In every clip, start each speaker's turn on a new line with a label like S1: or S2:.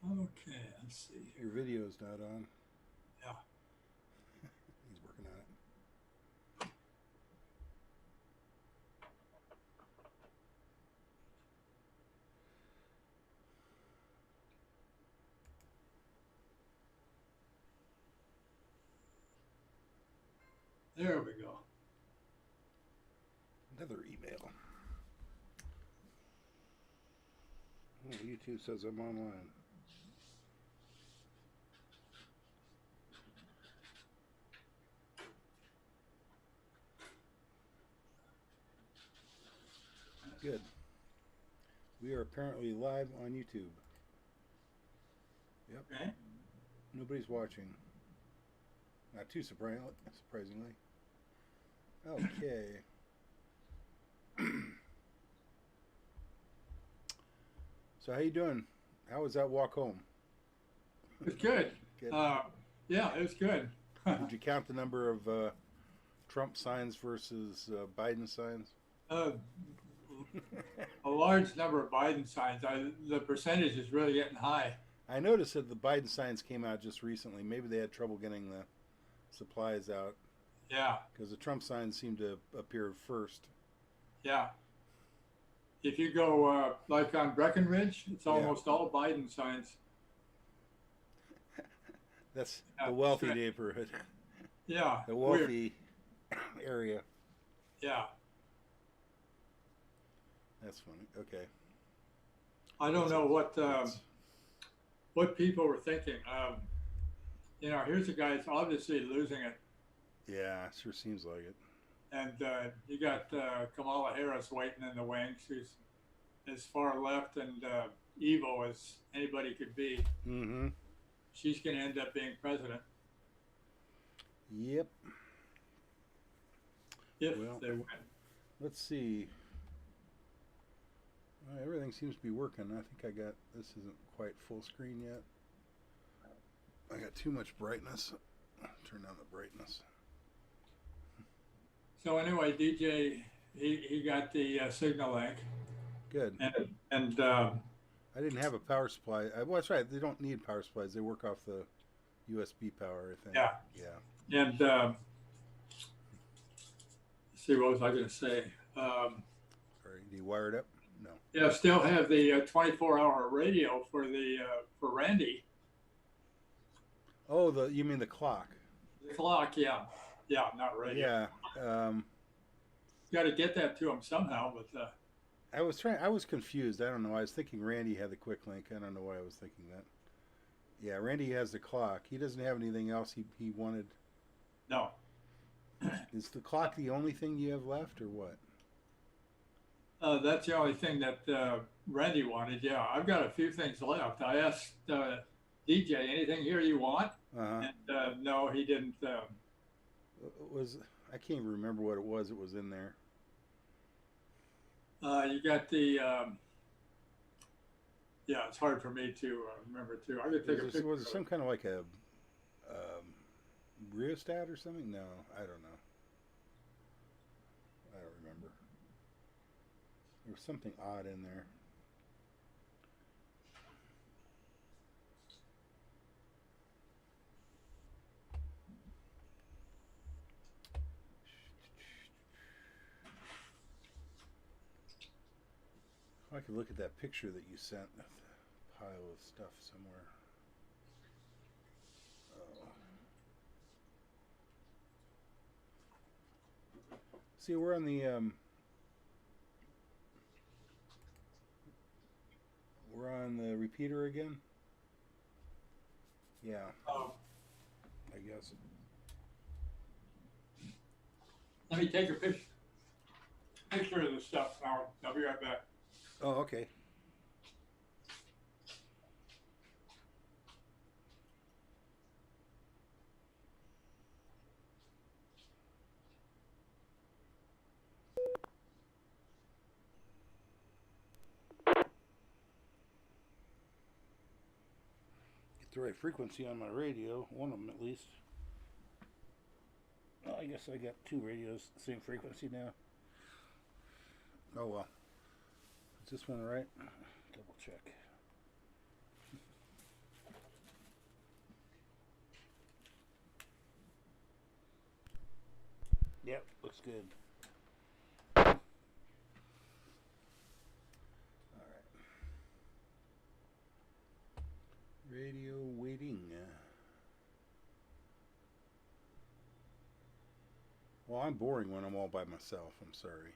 S1: Okay, let's see
S2: Your
S1: here.
S2: video's not on.
S1: Yeah.
S2: He's working on it.
S1: There we go.
S2: Another email. Oh, YouTube says I'm online. Good. We are apparently live on YouTube. Yep.
S1: Okay.
S2: Nobody's watching. Not too surprisingly. Okay. So how you doing? How was that walk home?
S1: It's good.
S2: Good.
S1: Uh, yeah, it was good.
S2: Did you count the number of Trump signs versus Biden signs?
S1: uh, a large number of Biden signs. The percentage is really getting high.
S2: I noticed that the Biden signs came out just recently. Maybe they had trouble getting the supplies out
S1: Yeah,
S2: because the Trump signs seem to appear first.
S1: yeah. If you go like on Breckenridge, it's
S2: Yeah,
S1: almost all Biden signs.
S2: that's the
S1: Yeah,
S2: wealthy neighborhood,
S1: yeah,
S2: the
S1: weird.
S2: wealthy area.
S1: Yeah,
S2: That's funny. Okay,
S1: I don't
S2: what's
S1: know
S2: it? What's
S1: what people were thinking. Here's a guy who's obviously losing it,
S2: yeah? Sure seems like it.
S1: and you got Kamala Harris waiting in the wings, who's as far left and evil as anybody could be.
S2: Mm-hmm.
S1: She's going to end up being president
S2: Yep.
S1: if
S2: Well,
S1: they win.
S2: let's see. Everything seems to be working. I think I got this. Isn't quite full screen yet. I got too much brightness. Turn down the brightness.
S1: So anyway, DJ, he got the signal link,
S2: Good.
S1: and
S2: I didn't have a power supply. Well, that's right. They don't need power supplies. They work off the USB power, I think.
S1: yeah,
S2: Yeah.
S1: and see what was I going to say?
S2: Or do you wire it up? No.
S1: Yeah, still have the 24-hour radio for the for Randy.
S2: Oh, the you mean the clock?
S1: The clock, yeah, yeah, not radio.
S2: Yeah. Um,
S1: Got to get that to him somehow, but
S2: I was trying. I was confused. I don't know. I was thinking Randy had the quick link. I don't know why I was thinking that. Yeah, Randy has the clock. He doesn't have anything else he wanted.
S1: no.
S2: Is the clock the only thing you have left, or what?
S1: That's the only thing that Randy wanted. Yeah, I've got a few things left. I asked DJ, anything here you want?
S2: Uh huh.
S1: And no, he didn't.
S2: Was I can't even remember what it was. It was in there.
S1: You got the, yeah, it's hard for me to remember too. I could take a
S2: Was
S1: picture
S2: it
S1: of it.
S2: some kind of like a um, rheostat or something? No, I don't know. I don't remember. There was something odd in there. I could look at that picture that you sent. A pile of stuff somewhere. Oh. See, we're on the repeater again. Yeah,
S1: Um,
S2: I guess.
S1: Let me take a picture of the stuff. I'll be right back.
S2: Oh, okay. Get the right frequency on my radio. One of them at least. Well, I guess I got two radios, same frequency now. Oh well. Is this one right? Double check. Yep, looks good. All right. Radio waiting. Well, I'm boring when I'm all by myself. I'm sorry.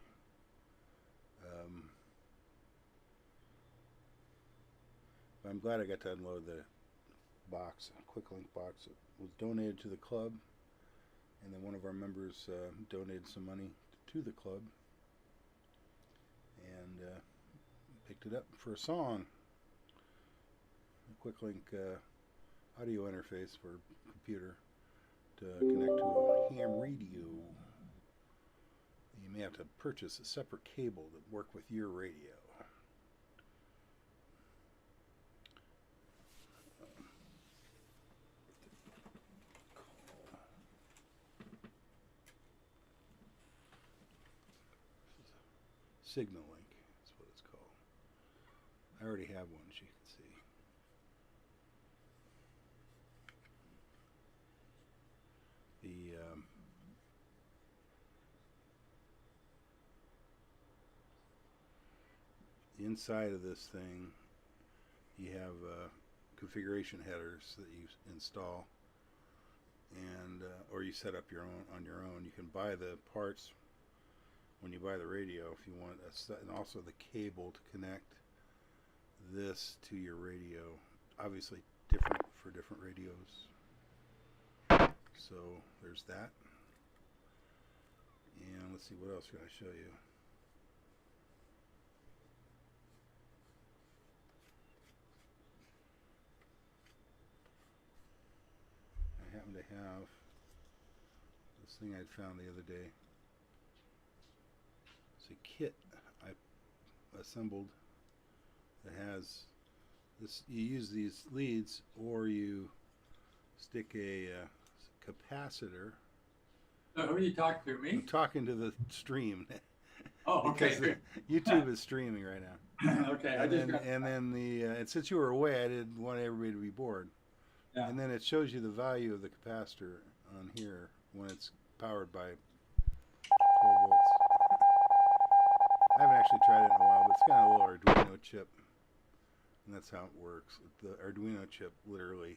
S2: I'm glad I got to unload the box, a quick link box. It was donated to the club, and then one of our members donated some money to the club, and picked it up for a song. A quick link audio interface for computer to connect to a ham radio. You may have to purchase a separate cable to work with your radio. Signal link, that's what it's called. I already have one, as you can see. The inside of this thing, you have configuration headers that you install, and or you set up your own on your own. You can buy the parts when you buy the radio if you want, and also the cable to connect this to your radio. Obviously different for different radios. So there's that. And let's see, what else can I show you? I happen to have this thing I found the other day. It's a kit I assembled that has this. You use these leads, or you stick a capacitor.
S1: Who are you talking to? Me?
S2: I'm talking to the stream.
S1: Oh, okay.
S2: Because YouTube is streaming right now.
S1: Okay.
S2: And since you were away, I didn't want everybody to be bored.
S1: Yeah.
S2: And then it shows you the value of the capacitor on here when it's powered by 12 volts. I haven't actually tried it in a while, but it's got a little Arduino chip, and that's how it works. The Arduino chip literally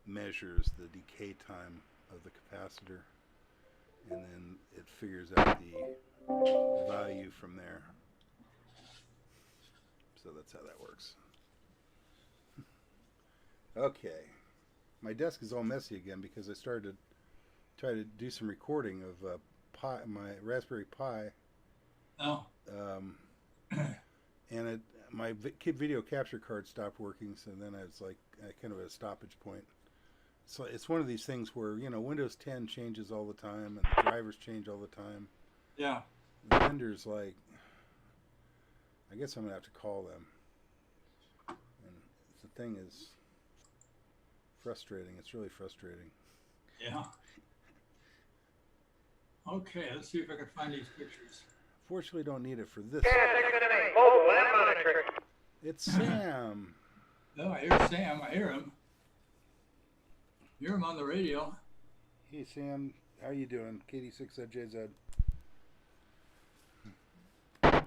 S2: measures the decay time of the capacitor, and then it figures out the value from there. So that's how that works. Okay. My desk is all messy again because I started to try to do some recording of my Raspberry Pi.
S1: Oh.
S2: And my video capture card stopped working, so then I was like kind of at a stoppage point. So it's one of these things where, Windows 10 changes all the time, and the drivers change all the time.
S1: Yeah.
S2: The vendor's like, I guess I'm going to have to call them. And the thing is frustrating. It's really frustrating.
S1: Yeah. Okay, let's see if I can find these pictures.
S2: Fortunately, don't need it for this. It's Sam.
S1: Oh, I hear Sam. I hear him. Hear him on the radio.
S2: Hey, Sam. How you doing? KD6JZ. I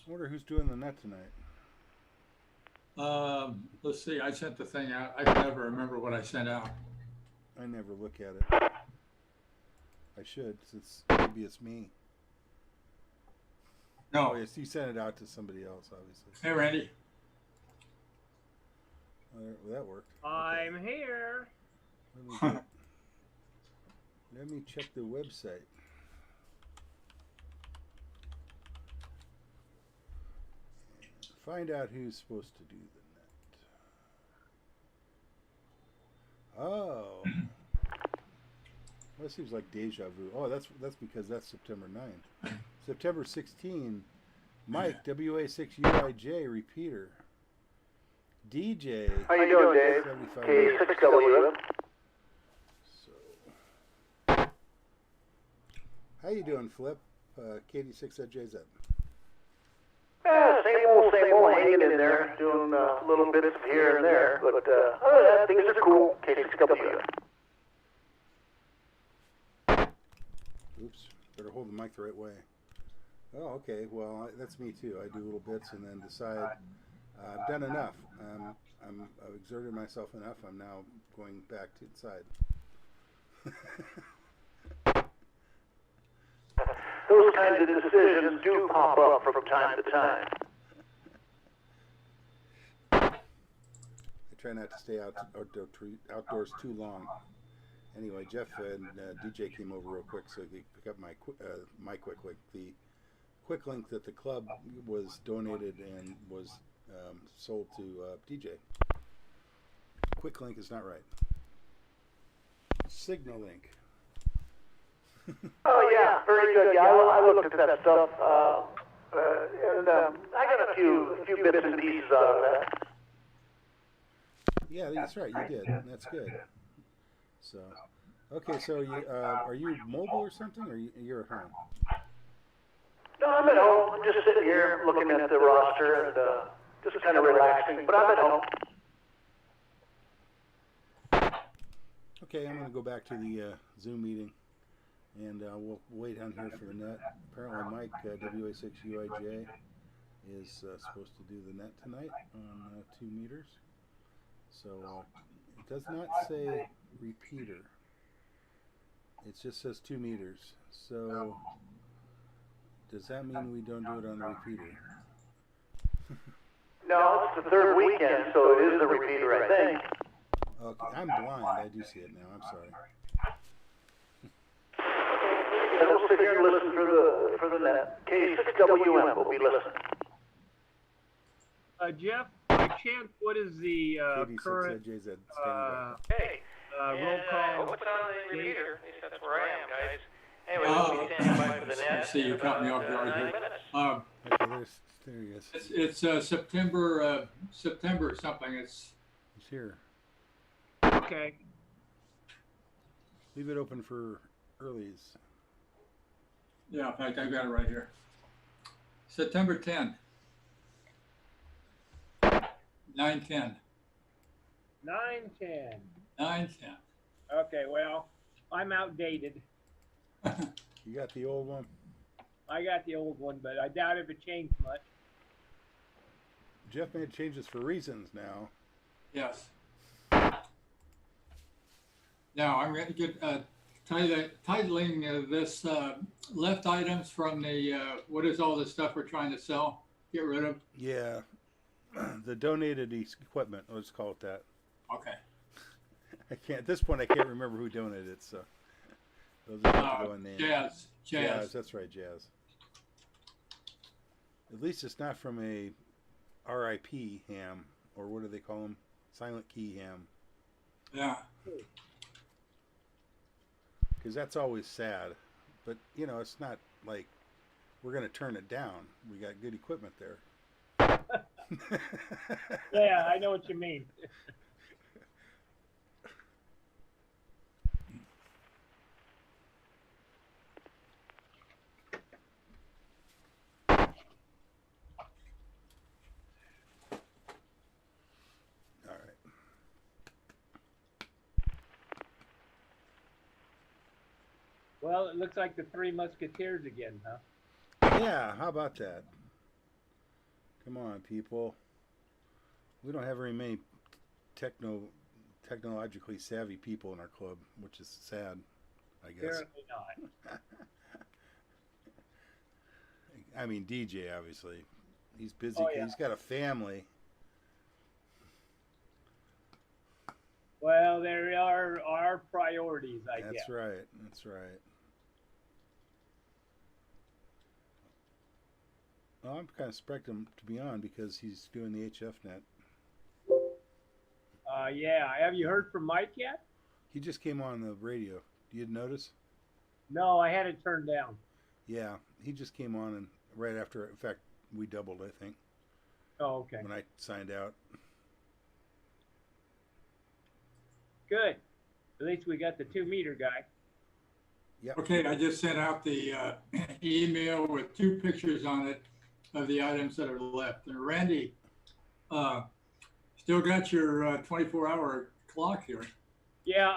S2: wonder who's doing the net tonight.
S1: Let's see. I sent the thing out. I can never remember what I sent out.
S2: I never look at it. I should, since maybe it's me.
S1: No.
S2: Oh, yes, you sent it out to somebody else, obviously.
S1: Hey, Randy.
S2: Well, that worked.
S3: I'm here.
S2: Let me check the website. Find out who's supposed to do the net. Oh. That seems like deja vu. Oh, that's because that's September 9th. September 16, Mike, WA6UIJ, repeater. DJ.
S4: How you doing, Dave? K6W.
S2: So, how you doing, Flip? KD6JZ.
S4: Same old, hanging in there, doing little bits of here and there. But other than that, things are cool. K6W.
S2: Oops, better hold the mic the right way. Oh, okay. Well, that's me too. I do little bits and then decide I've done enough. I've exerted myself enough. I'm now going back to inside.
S4: Those kinds of decisions do pop up from time to time.
S2: I try not to stay outdoors too long. Anyway, Jeff and DJ came over real quick so they could pick up my quick link. The quick link that the club was donated and was sold to DJ. Quick link is not right. Signal link.
S4: Oh yeah, very good. Yeah, I looked at that stuff, and I got a few bits and pieces out of that.
S2: Yeah, that's right. You did. That's good. So, okay. So, are you mobile or something, or you're at home?
S4: No, I'm at home. I'm just sitting here looking at the roster and just kind of relaxing. But I'm at home.
S2: Okay, I'm going to go back to the Zoom meeting, and we'll wait on here for the net. Apparently, Mike WA6UIJ is supposed to do the net tonight on 2 meters. So it does not say repeater. It just says 2 meters. So does that mean we don't do it on the repeater?
S4: No, it's the third weekend, so it is the repeater, I think.
S2: Okay, I'm blind. I do see it now. I'm sorry.
S4: And we'll sit here and listen for the net. K6WM will be listening.
S3: Jeff, by chance, what is the current
S4: Hey,
S3: roll call?
S5: What's on the repeater? At least that's where I am, guys. Anyway, we'll be standing by for the net.
S1: See, you caught me off guard here.
S2: Okay, there he is.
S1: It's September something.
S2: He's here.
S3: Okay.
S2: Leave it open for earlies.
S1: Yeah, in fact, I've got it right here. September 10. 9/10.
S3: 9/10.
S1: 9/10.
S3: Okay, well, I'm outdated.
S2: You got the old one?
S3: I got the old one, but I doubt if it changed much.
S2: Jeff made changes for reasons now.
S1: Yes. Now I'm going to get titling this left items from the what is all the stuff we're trying to sell, get rid of.
S2: Yeah, the donated equipment. Let's call it that.
S1: Okay.
S2: At this point I can't remember who donated it, so those are going names.
S1: Jazz.
S2: That's right, Jazz. At least it's not from a RIP ham, or what do they call them? Silent key ham.
S1: Yeah.
S2: Because that's always sad, but you know, it's not like we're going to turn it down. We got good equipment there.
S3: Yeah, I know what you mean.
S2: All right.
S3: Well, it looks like the Three Musketeers again, huh?
S2: Yeah, how about that? Come on, people. We don't have very many technologically savvy people in our club, which is sad, I guess.
S3: Apparently not.
S2: I mean, DJ, obviously. He's busy.
S3: Oh, yeah.
S2: He's got a family.
S3: Well, there are our priorities, I guess.
S2: That's right. That's right. Well, I'm kind of expecting him to be on because he's doing the HF net.
S3: Yeah. Have you heard from Mike yet?
S2: He just came on the radio. You notice?
S3: No, I had it turned down.
S2: Yeah, he just came on, and right after, in fact, we doubled, I think.
S3: Oh, okay.
S2: When I signed out.
S3: Good. At least we got the 2 meter guy.
S2: Yep.
S1: Okay, I just sent out the email with 2 pictures on it of the items that are left. And Randy, still got your 24-hour clock here.
S3: Yeah,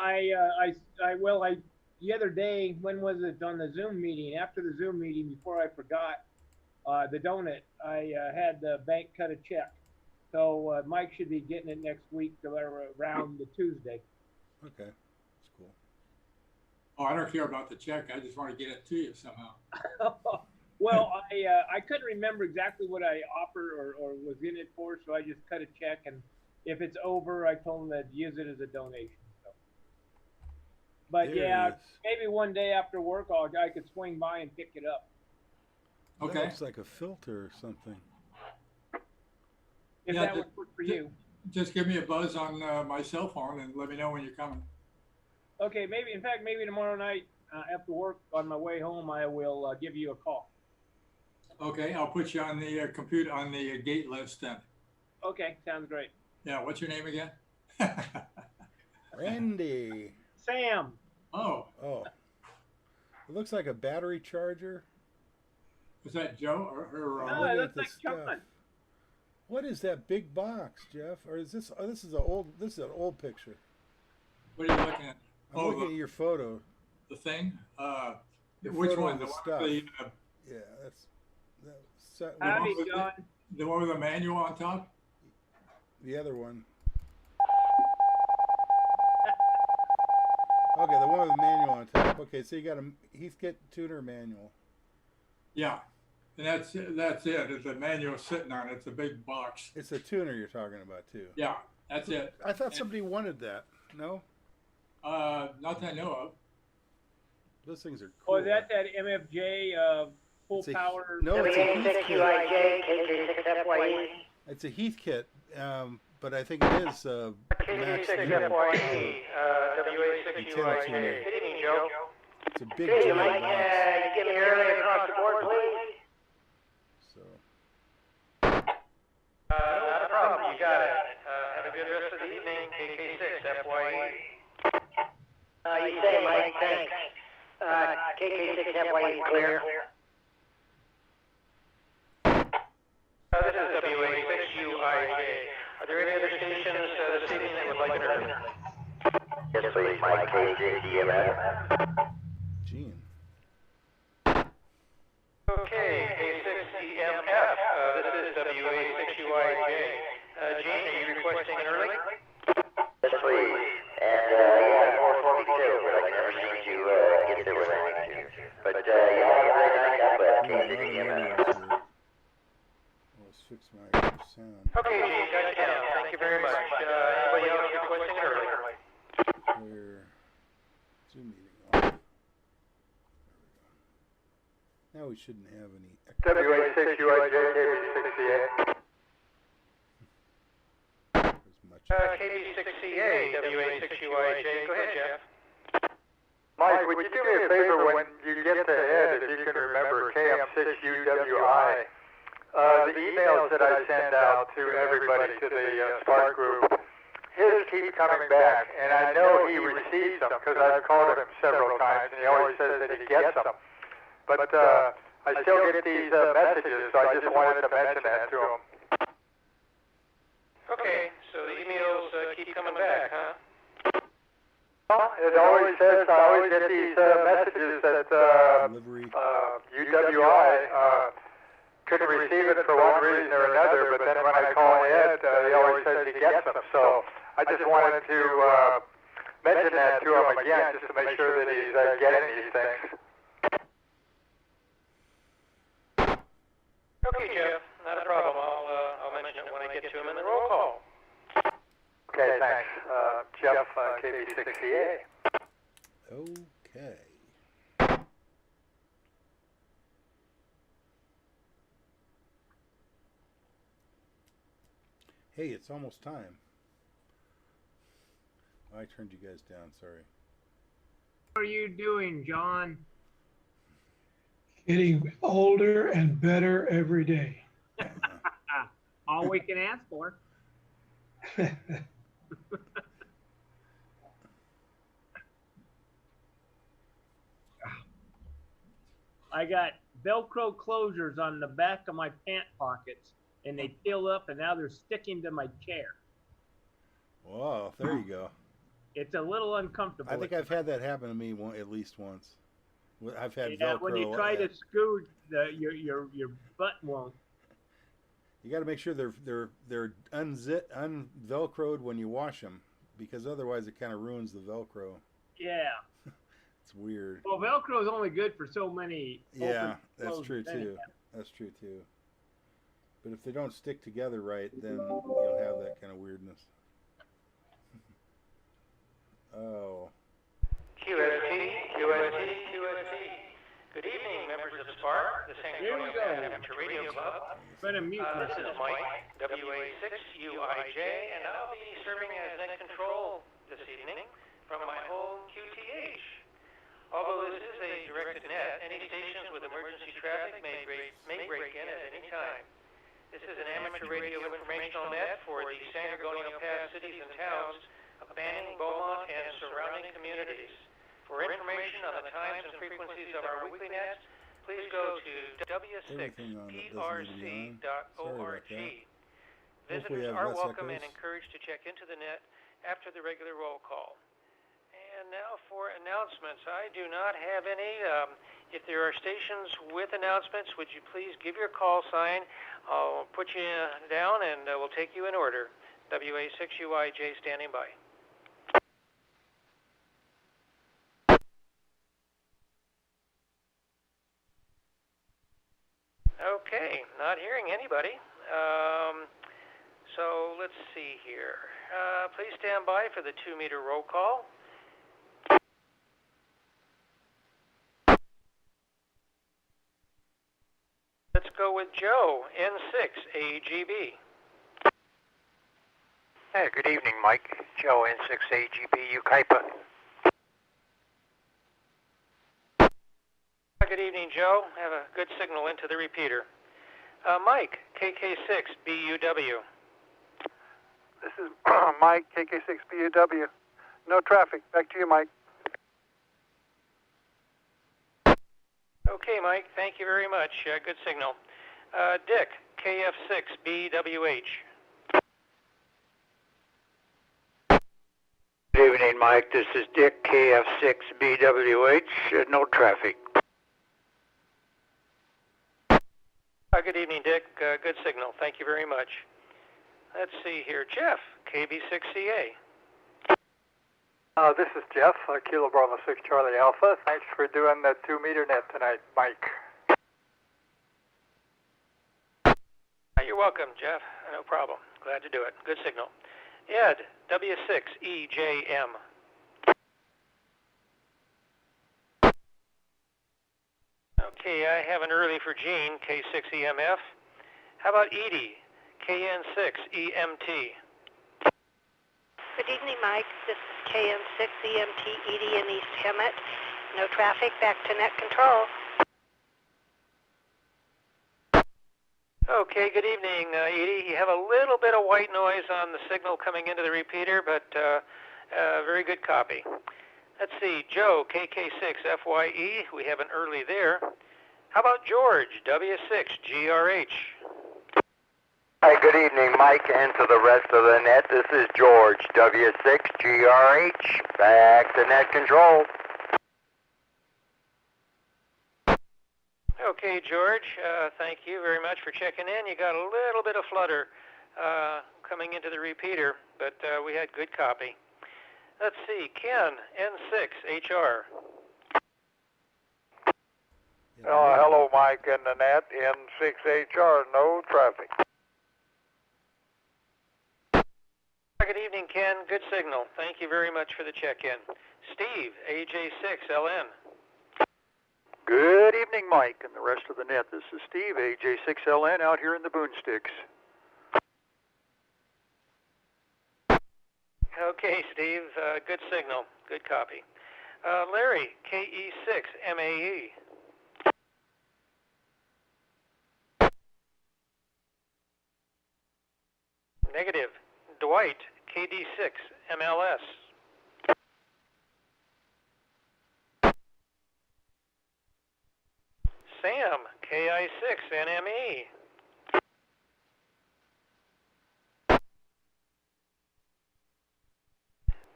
S3: the other day, when was it, on the Zoom meeting, after the Zoom meeting, before I forgot, the donut, I had the bank cut a check. So Mike should be getting it next week around the Tuesday.
S2: Okay, that's cool.
S1: Oh, I don't care about the check. I just want to get it to you somehow.
S3: Well, I couldn't remember exactly what I offered or was in it for, so I just cut a check, and if it's over, I told them to use it as a donation. So. But
S2: There
S3: yeah,
S2: it is.
S3: maybe one day after work, I could swing by and pick it up.
S1: Okay.
S2: That looks like a filter or something.
S3: If
S1: Yeah,
S3: that would work for you.
S1: Just give me a buzz on my cell phone and let me know when you're coming.
S3: Okay, maybe tomorrow night after work on my way home, I will give you a call.
S1: Okay, I'll put you on the computer on the gate list then.
S3: Okay, sounds great.
S1: Yeah, what's your name again?
S2: Randy.
S3: Sam.
S1: Oh,
S2: Oh. It looks like a battery charger.
S1: was that Joe or
S3: No,
S2: look
S3: it
S2: at
S3: looks
S2: the
S3: like
S2: stuff.
S3: John.
S2: What is that big box, Jeff? Or is this? Oh, this is an old picture.
S1: what are you looking at?
S2: I'm
S1: Oh,
S2: looking at your photo.
S1: the thing.
S2: Your
S1: Which
S2: photo
S1: one?
S2: of
S1: The
S2: the
S1: one
S2: stuff.
S1: with
S2: Yeah, that's that,
S3: Howdy,
S1: with the-
S3: John.
S1: the one with the manual on top.
S2: the other one. Okay, the one with the manual on top. Okay, so you got a Heathkit tuner manual.
S1: Yeah, and that's it. The manual sitting on it. It's a big box.
S2: It's a tuner you're talking about too.
S1: Yeah, that's it.
S2: I thought somebody wanted that. No,
S1: Not that I know of.
S2: those things are cool.
S3: Oh, is that MFJ full
S2: It's a-
S3: power?
S2: No, it's a Heathkit.
S4: WA6UIJ, KJ6FYE.
S2: It's a Heathkit, but I think it is Max
S5: KG6FYE,
S2: tuner.
S5: WA6UIJ. Good evening, Joe.
S2: It's a big
S4: Good evening,
S2: giant
S4: Mike.
S2: box.
S4: You give me early across the board, please.
S2: So
S5: Not a problem, you got it. Have a good rest of the evening, KK6FYE.
S4: You say, Mike, thanks. KK6FYE clear.
S5: This is WA6UIJ. Are there any other stations this evening that would like an early?
S4: Yes, please, Mike, KJDMF.
S2: Gene.
S5: Okay, K6EMF. This is WA6UIJ. Gene, are you requesting an early?
S4: Yes, please. And, yeah, 442, but I never seem to get there when I need to. But, yeah, have a great night. God bless. KJDMF.
S2: Let's fix my sound.
S5: Okay, Gene, got you down. Thank you very much. Anybody else requesting an early?
S2: Clear. Zoom meeting off. There we go. Now we shouldn't have any.
S6: WA6UIJ, KB6CA.
S2: As much.
S5: KB6CA, WA6UIJ. Go ahead, Jeff.
S6: Mike, would you do me a favor when you get to head, if you can remember KM6UWI? The emails that I send out to everybody, to the SPARC group, his keep coming back, and I know he receives them because I've called him several times, and he always says that he gets them. But I still get these messages, so I just wanted to mention that to him.
S5: Okay, so the emails keep coming back, huh?
S6: Well, it always says, I always get these messages that
S2: Delivery.
S6: UWI couldn't receive it for one reason or another, but then when I call Ed, he always says he gets them. So I just wanted to mention that to him again, just to make sure that he's getting these things.
S5: Okay, Jeff, not a problem. I'll mention it when I get to him in the roll call.
S6: Okay, thanks. Jeff, KB6CA.
S2: Okay. Hey, it's almost time. I turned you guys down, sorry.
S3: What are you doing, John?
S7: Getting older and better every day.
S3: All we can ask for. I got Velcro closures on the back of my pant pockets, and they peel up, and now they're sticking to my chair.
S2: Wow, there you go.
S3: It's a little uncomfortable.
S2: I think I've had that happen to me at least once. I've had
S3: Yeah,
S2: Velcro.
S3: when you try to scoot, your butt won't.
S2: You got to make sure they're unvelcroed when you wash them, because otherwise it kind of ruins the Velcro.
S3: Yeah.
S2: It's weird.
S3: Well, Velcro is only good for so many.
S2: Yeah, that's true too. That's true too. But if they don't stick together right, then you'll have that kind of weirdness. Oh.
S5: QST. Good evening, members of SPARC, the San Gorgonio Amateur Radio Club.
S3: Better mute
S5: This
S3: myself.
S5: is Mike, WA6UIJ, and I'll be serving as net control this evening from my home QTH. Although this is a directed net, any stations with emergency traffic may break in at any time. This is an amateur radio informational net for the San Gorgonio Pass cities and towns of Banning, Beaumont, and surrounding communities. For information on the times and frequencies of our weekly nets, please go to w6prc.org. Visitors are welcome and encouraged to check into the net after the regular roll call. And now for announcements. I do not have any. If there are stations with announcements, would you please give your call sign? I'll put you down and we'll take you in order. WA6UIJ standing by. Okay, not hearing anybody. So let's see here. Please stand by for the 2-meter roll call. Let's go with Joe, N6AGB.
S8: Hey, good evening, Mike. Joe, N6AGB, Ukaipa.
S5: Good evening, Joe. Have a good signal into the repeater. Mike, KK6BUW.
S6: This is Mike, KK6BUW. No traffic. Back to you, Mike.
S5: Okay, Mike. Thank you very much. Good signal. Dick, KF6BWH.
S8: Good evening, Mike. This is Dick, KF6BWH. No traffic.
S5: Good evening, Dick. Good signal. Thank you very much. Let's see here. Jeff, KB6CA.
S6: This is Jeff, Kilo Bravo 6 Charlie Alpha. Thanks for doing the 2-meter net tonight, Mike.
S5: You're welcome, Jeff. No problem. Glad to do it. Good signal. Ed, W6EJM. Okay, I have an early for Gene, K6EMF. How about Edie, KN6EMT?
S9: Good evening, Mike. This is KM6EMT Edie in East Hemet. No traffic, back to net control.
S5: Okay, good evening, Edie. You have a little bit of white noise on the signal coming into the repeater, but very good copy. Let's see, Joe, KK6FYE. We have an early there. How about George, W6GRH?
S4: Hi, good evening, Mike, and to the rest of the net. This is George, W6GRH. Back to net control.
S5: Okay, George, thank you very much for checking in. You got a little bit of flutter coming into the repeater, but we had good copy. Let's see, Ken, N6HR.
S6: Hello, Mike and the net, N6HR, no traffic.
S5: Good evening, Ken. Good signal. Thank you very much for the check-in. Steve, AJ6LN.
S8: Good evening, Mike, and the rest of the net. This is Steve, AJ6LN, out here in the Boonsticks.
S5: Okay, Steve. Good signal. Good copy. Larry, KE6MAE. Negative. Dwight, KD6MLS. Sam, KI6NME.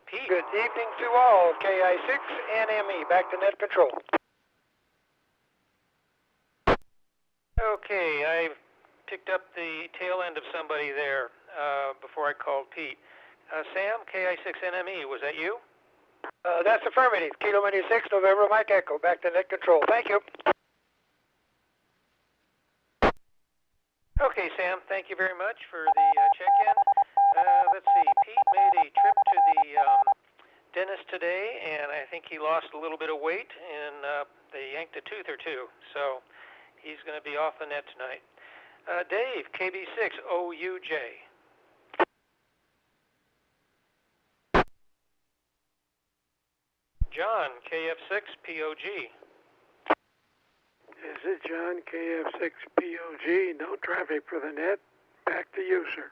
S5: Pete.
S10: Good evening to all. KI6NME, back to net control.
S5: Okay, I picked up the tail end of somebody there before I called Pete. Sam, KI6NME, was that you?
S10: That's affirmative. Kilo Mini 6, November, Mike Echo, back to net control. Thank you.
S5: Okay, Sam, thank you very much for the check-in. Let's see, Pete made a trip to the dentist today, and I think he lost a little bit of weight, and they yanked a tooth or two, so he's going to be off the net tonight. Dave, KB6OUJ. John, KF6POG.
S11: This is John, KF6POG. No traffic for the net. Back to you, sir.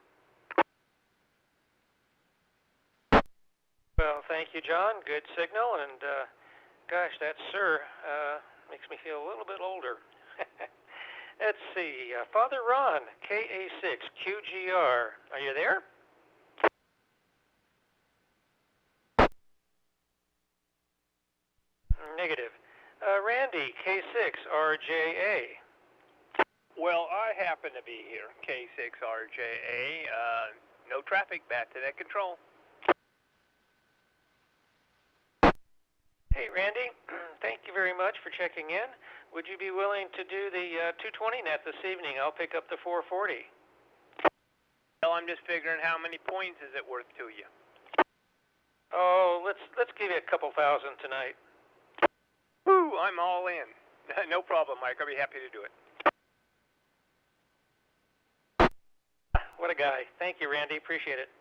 S5: Well, thank you, John. Good signal, and gosh, that sir makes me feel a little bit older. Let's see, Father Ron, KA6QGR. Are you there? Negative. Randy, K6RJA.
S12: Well, I happen to be here, K6RJA. No traffic, back to net control.
S5: Hey, Randy, thank you very much for checking in. Would you be willing to do the 220 net this evening? I'll pick up the 440.
S12: Well, I'm just figuring how many points is it worth to you?
S5: Oh, let's give you a couple thousand tonight.
S12: Woo, I'm all in. No problem, Mike. I'll be happy to do it.
S5: What a guy. Thank you, Randy. Appreciate it.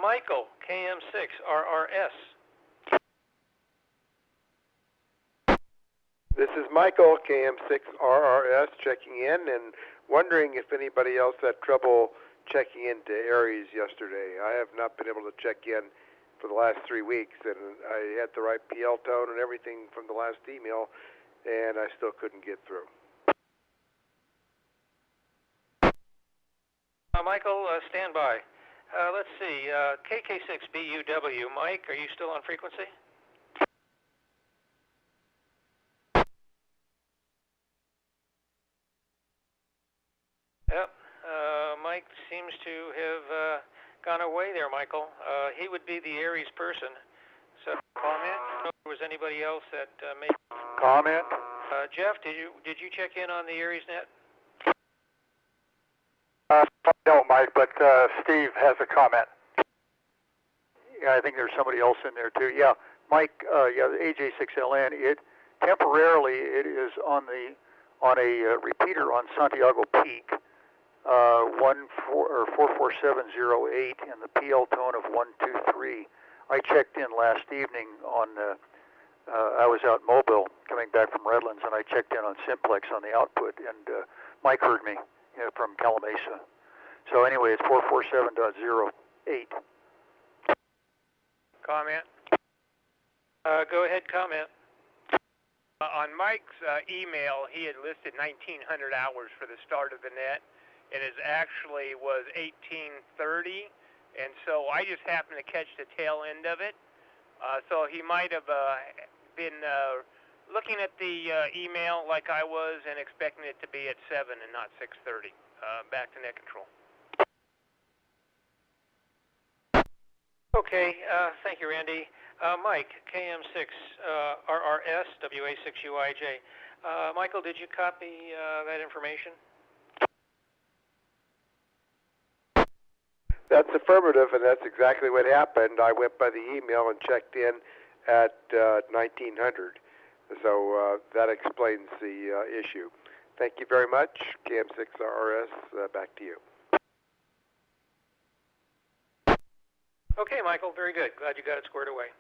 S5: Michael, KM6RRS.
S13: This is Michael, KM6RRS, checking in and wondering if anybody else had trouble checking into Aries yesterday. I have not been able to check in for the last 3 weeks, and I had the right PL tone and everything from the last email, and I still couldn't get through.
S5: Michael, stand by. Let's see, KK6BUW. Mike, are you still on frequency? Yep, Mike seems to have gone away there, Michael. He would be the Aries person. So, comment? If there was anybody else that made
S8: comment?
S5: Jeff, did you check in on the Aries net?
S8: No, Mike, but Steve has a comment. Yeah, I think there's somebody else in there too. Yeah, Mike. Yeah, the AJ6LN. It temporarily is on a repeater on Santiago Peak. 44708 and the PL tone of 123. I checked in last evening on. I was out in Mobile coming back from Redlands, and I checked in on Simplex on the output, and Mike heard me from Calamasa. So anyway, it's 447.08.
S12: Comment?
S5: Go ahead, comment.
S12: On Mike's email, he had listed 1,900 hours for the start of the net. And it actually was 1830, and so I just happened to catch the tail end of it. So he might have been looking at the email like I was and expecting it to be at 7 and not 6:30. Back to net control.
S5: Okay, thank you, Randy. Mike, KM6RRS, WA6UIJ. Michael, did you copy that information?
S13: That's affirmative, and that's exactly what happened. I went by the email and checked in at 1900. So that explains the issue. Thank you very much. KM6RRS, back to you.
S5: Okay, Michael, very good. Glad you got it squared away.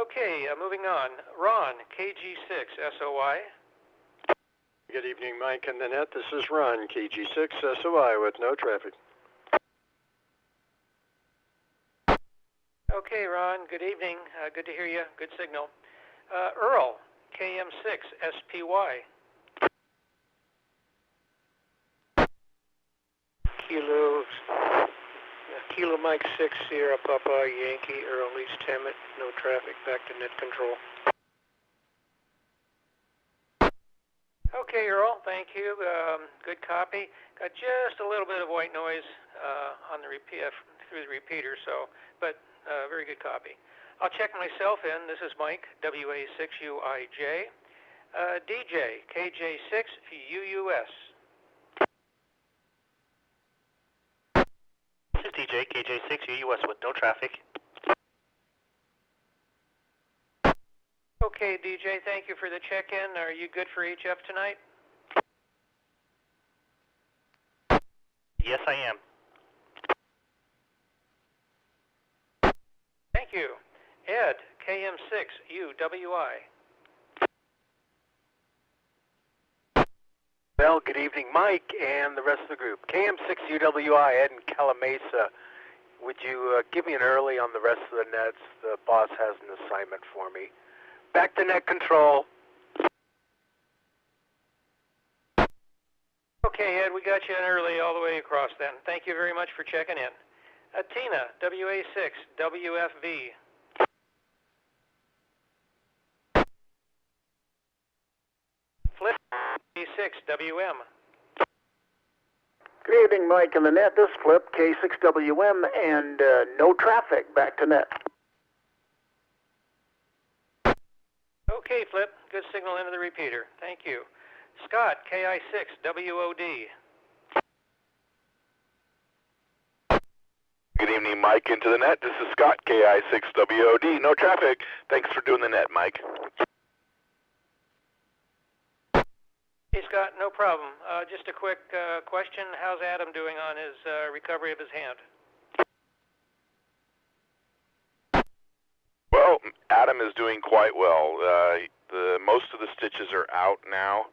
S5: Okay, moving on. Ron, KG6SOI.
S14: Good evening, Mike and Nanette. This is Ron, KG6SOI with no traffic.
S5: Okay, Ron, good evening. Good to hear you. Good signal. Earl, KM6SPY.
S10: Kilo Mike 6 Sierra Papa Yankee Earl East Hemet. No traffic. Back to net control.
S5: Okay, Earl, thank you. Good copy. Got just a little bit of white noise on the through the repeater, but very good copy. I'll check myself in. This is Mike, WA6UIJ. DJ, KJ6UUS.
S15: This is DJ, KJ6UUS with no traffic.
S5: Okay, DJ, thank you for the check-in. Are you good for HF tonight?
S15: Yes, I am.
S5: Thank you. Ed, KM6UWI.
S16: Well, good evening, Mike and the rest of the group. KM6UWI, Ed in Calamasa. Would you give me an early on the rest of the nets? The boss has an assignment for me. Back to net control.
S5: Okay, Ed, we got you in early all the way across then. Thank you very much for checking in. Tina, WA6WFV. Flip, K6WM.
S17: Good evening, Mike and the net. This is Flip, K6WM, and no traffic. Back to net.
S5: Okay, Flip. Good signal into the repeater. Thank you. Scott, KI6WOD.
S18: Good evening, Mike, into the net. This is Scott, KI6WOD. No traffic. Thanks for doing the net, Mike.
S5: Hey, Scott, no problem. Just a quick question. How's Adam doing on his recovery of his hand?
S18: Well, Adam is doing quite well. Most of the stitches are out now.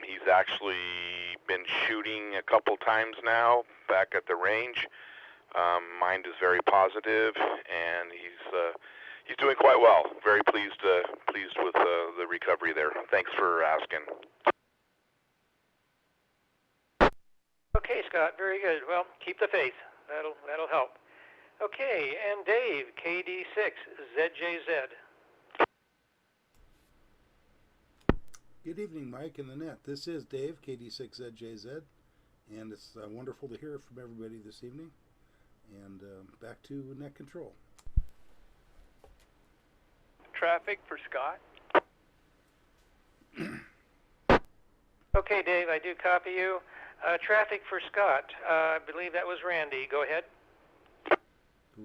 S18: He's actually been shooting a couple times now back at the range. Mind is very positive, and he's doing quite well. Very pleased with the recovery there. Thanks for asking.
S5: Okay, Scott, very good. Well, keep the faith. That'll help. Okay, and Dave, KD6ZJZ.
S2: Good evening, Mike and the net. This is Dave, KD6ZJZ, and it's wonderful to hear from everybody this evening. And back to net control.
S12: Traffic for Scott.
S5: Okay, Dave, I do copy you. Traffic for Scott. I believe that was Randy. Go ahead.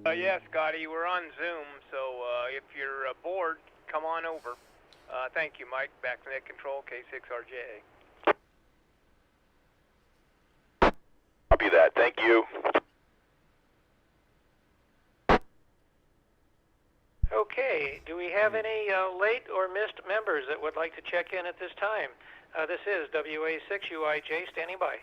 S12: Yeah, Scotty, we're on Zoom, so if you're bored, come on over. Thank you, Mike. Back to net control, K6RJ.
S18: Copy that. Thank you.
S5: Okay, do we have any late or missed members that would like to check in at this time? This is WA6UIJ standing by.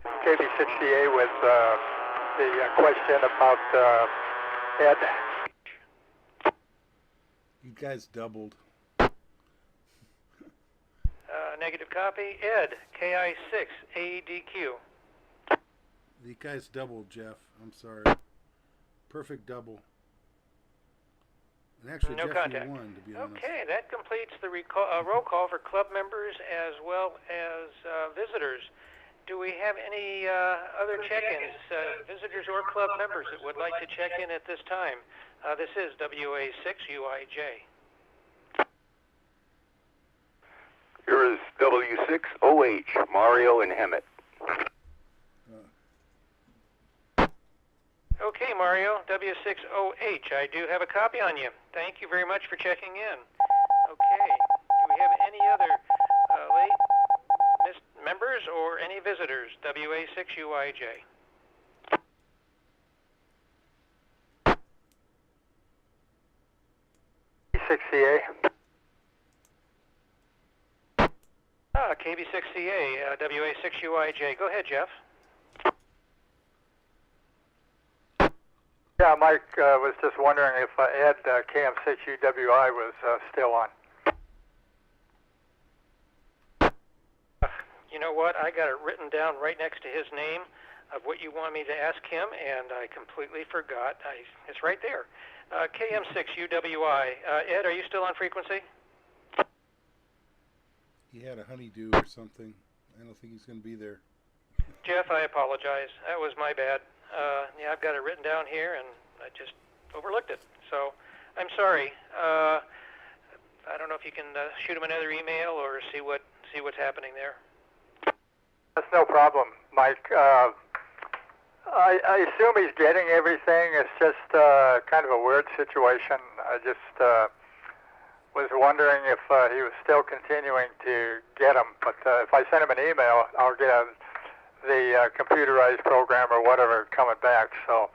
S6: KB6CA with the question about Ed.
S2: You guys doubled.
S5: Negative copy. Ed, KI6ADQ.
S2: You guys doubled, Jeff. I'm sorry. Perfect double. And actually,
S5: no
S2: Jeff,
S5: contact.
S2: you won, to be honest.
S5: Okay, that completes the roll call for club members as well as visitors. Do we have any other check-ins, visitors or club members that would like to check in at this time? This is WA6UIJ.
S19: Here is W6OH, Mario and Hemet.
S5: Okay, Mario, W6OH. I do have a copy on you. Thank you very much for checking in. Okay, do we have any other late missed members or any visitors? WA6UIJ.
S6: KB6CA.
S5: KB6CA, WA6UIJ. Go ahead, Jeff.
S6: Yeah, Mike was just wondering if Ed, KM6UWI was still on.
S5: you know what? I got it written down right next to his name of what you want me to ask him, and I completely forgot. It's right there. KM6UWI. Ed, are you still on frequency?
S2: He had a honeydew or something. I don't think he's going to be there.
S5: Jeff, I apologize. That was my bad. Yeah, I've got it written down here, and I just overlooked it. So I'm sorry. I don't know if you can shoot him another email or see what's happening there.
S6: That's no problem, Mike. I assume he's getting everything. It's just kind of a weird situation. I just was wondering if he was still continuing to get them. But if I send him an email, I'll get the computerized program or whatever coming back. So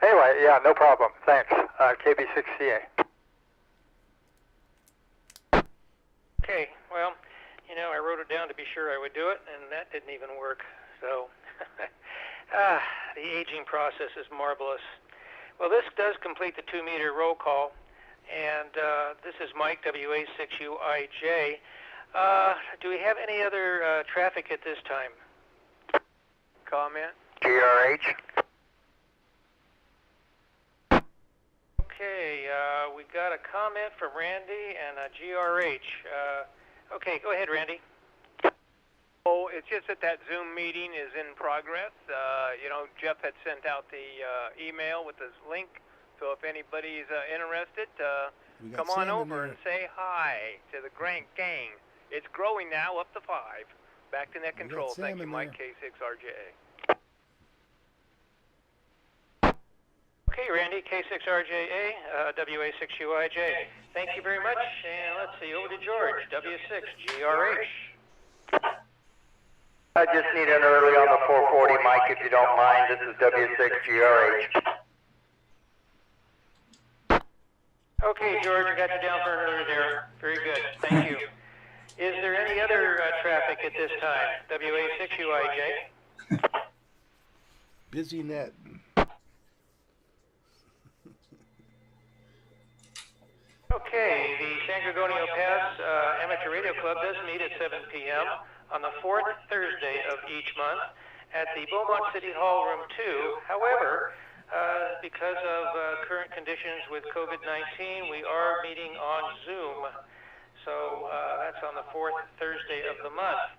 S6: anyway, yeah, no problem. Thanks. KB6CA.
S5: Okay, well, you know, I wrote it down to be sure I would do it, and that didn't even work. So, the aging process is marvelous. Well, this does complete the 2-meter roll call, and this is Mike, WA6UIJ. Do we have any other traffic at this time? Comment?
S6: GRH.
S5: Okay, we got a comment from Randy and a GRH. Okay, go ahead, Randy.
S12: Oh, it's just that Zoom meeting is in progress. You know, Jeff had sent out the email with this link, so if anybody's interested, come on over and say hi to the Grant gang. It's growing now up to 5. Back to net control. Thank you, Mike K6RJA.
S5: Okay, Randy, K6RJA, WA6UIJ. Thank you very much, and let's see, over to George, W6GRH.
S4: I just need an early on the 440, Mike, if you don't mind. This is W6GRH.
S5: Okay, George, I got you down for an early there. Very good, thank you. Is there any other traffic at this time? WA6UIJ?
S2: Busy net.
S5: Okay, the San Gorgonio Pass Amateur Radio Club does meet at 7 p.m. on the 4th Thursday of each month at the Beaumont City Hall, Room 2. However, because of current conditions with COVID-19, we are meeting on Zoom. So that's on the 4th Thursday of the month.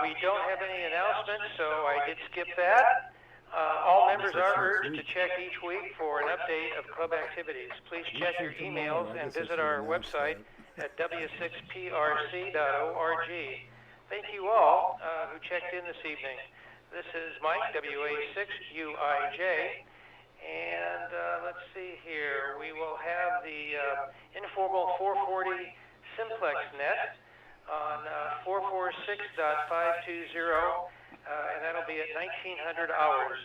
S5: We don't have any announcements, so I did skip that. All members are urged to check each week for an update of club activities. Please check your emails and visit our website at w6prc.org. Thank you all who checked in this evening. This is Mike, WA6UIJ, and let's see here. We will have the informal 440 simplex net on 446.520. And that'll be at 1900 hours.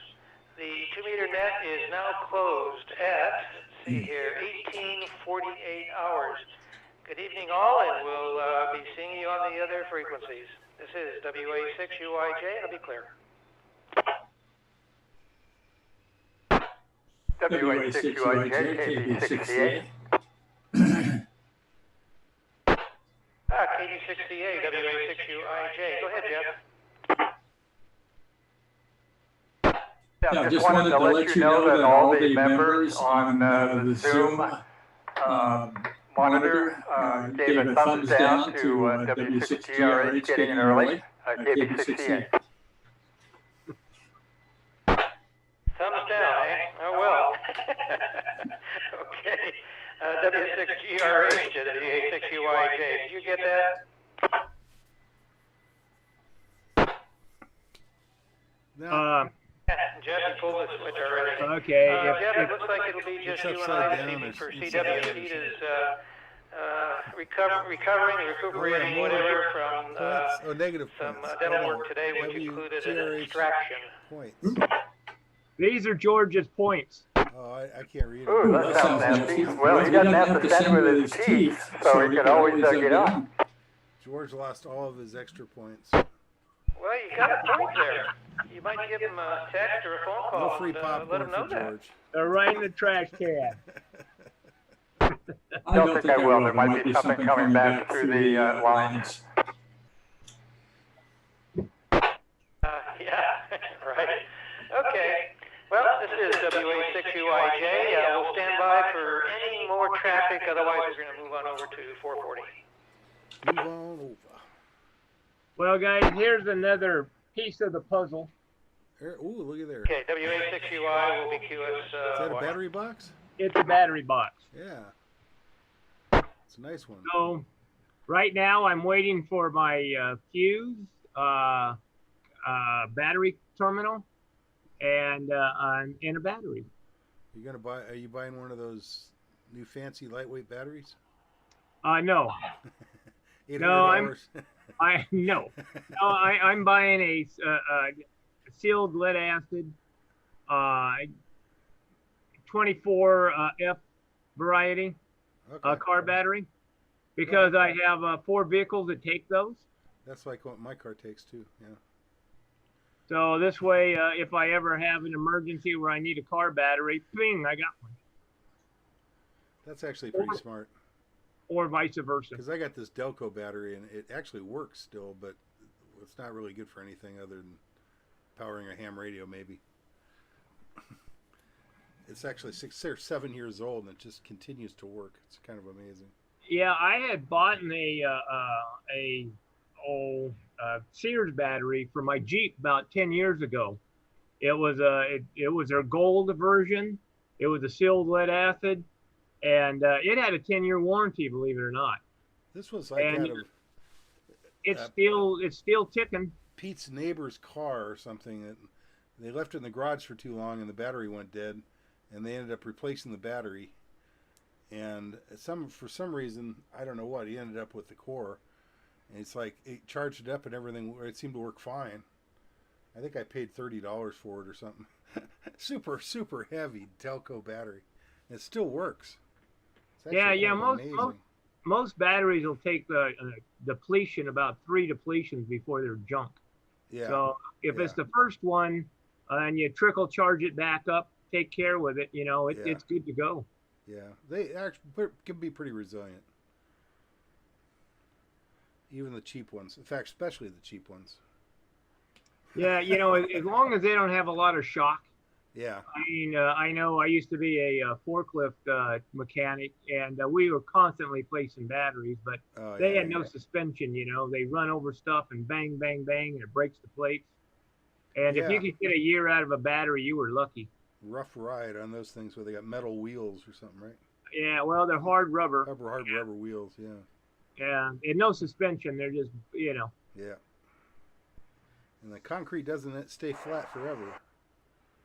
S5: The 2-meter net is now closed at, let's see here, 1848 hours. Good evening all, and we'll be seeing you on the other frequencies. This is WA6UIJ, it'll be clear.
S6: WA6UIJ, KB68.
S5: KB68, WA6UIJ. Go ahead, Jeff.
S1: Yeah, just wanted to let you know that all the members on the Zoom monitor gave a thumbs down to W6GRH getting in early. KB68.
S5: Thumbs down, eh? Oh, well. Okay. W6GRH to WA6UIJ. Did you get that? Jeff, you pulled the switch already.
S3: Okay.
S5: Jeff, it looks like it'll be just you and I this evening for CW. Pete is recuperating whatever from some dental work today, which included an extraction.
S3: These are George's points.
S2: Oh, I can't read it.
S6: Ooh, that sounds nasty. Well, he doesn't have to send with his teeth, so he can always get on.
S2: George lost all of his extra points.
S5: Well, you got a point there. You might give him a text or a phone call
S2: No free
S5: and let him know
S2: for
S5: that.
S2: George.
S3: They're right in the trash can.
S6: I don't think I will. There might be something coming back through the lines.
S5: Right. Okay. Well, this is WA6UIJ. We'll stand by for any more traffic. Otherwise, we're going to move on over to 440.
S2: Move on over.
S3: Well, guys, here's another piece of the puzzle.
S2: There, ooh, look at there.
S5: Okay, WA6UI will BQS.
S2: Is that a battery box?
S3: It's a battery box.
S2: Yeah. It's a nice one.
S3: So, right now, I'm waiting for my fuse, battery terminal, and a battery.
S2: You gonna buy? Are you buying one of those new fancy lightweight batteries?
S3: No. No, I'm buying a sealed lead acid 24F variety car battery because I have 4 vehicles that take those.
S2: That's like what my car takes too. Yeah.
S3: So this way, if I ever have an emergency where I need a car battery, bing, I got one.
S2: That's actually pretty smart.
S3: Or vice versa.
S2: Because I got this Delco battery and it actually works still, but it's not really good for anything other than powering a ham radio maybe. It's actually 6 or 7 years old and it just continues to work. It's kind of amazing.
S3: Yeah, I had bought a Sears battery for my Jeep about 10 years ago. It was their gold version. It was a sealed lead acid, and it had a 10-year warranty, believe it or not.
S2: This was like out of
S3: it's still ticking.
S2: Pete's neighbor's car or something. That they left it in the garage for too long, and the battery went dead, and they ended up replacing the battery. And for some reason, I don't know what, he ended up with the core. And it's like, it charged it up and everything, it seemed to work fine. I think I paid $30 for it or something. Super, super heavy Delco battery. And it still works.
S3: Most batteries will take the depletion, about 3 depletions before they're junk.
S2: Yeah.
S3: So if it's the first one and you trickle charge it back up, take care with it, it's good to go.
S2: Yeah, they actually can be pretty resilient. Even the cheap ones. In fact, especially the cheap ones.
S3: Yeah, as long as they don't have a lot of shock.
S2: Yeah.
S3: I mean, I know I used to be a forklift mechanic, and we were constantly placing batteries, but they had no suspension, They run over stuff and bang, bang, bang, and it breaks the plates. And if you could get a year out of a battery, you were lucky.
S2: Rough ride on those things where they got metal wheels or something, right?
S3: Yeah, well, they're hard rubber.
S2: Rubber wheels, yeah.
S3: Yeah, and no suspension. They're just,
S2: Yeah. And the concrete doesn't stay flat forever.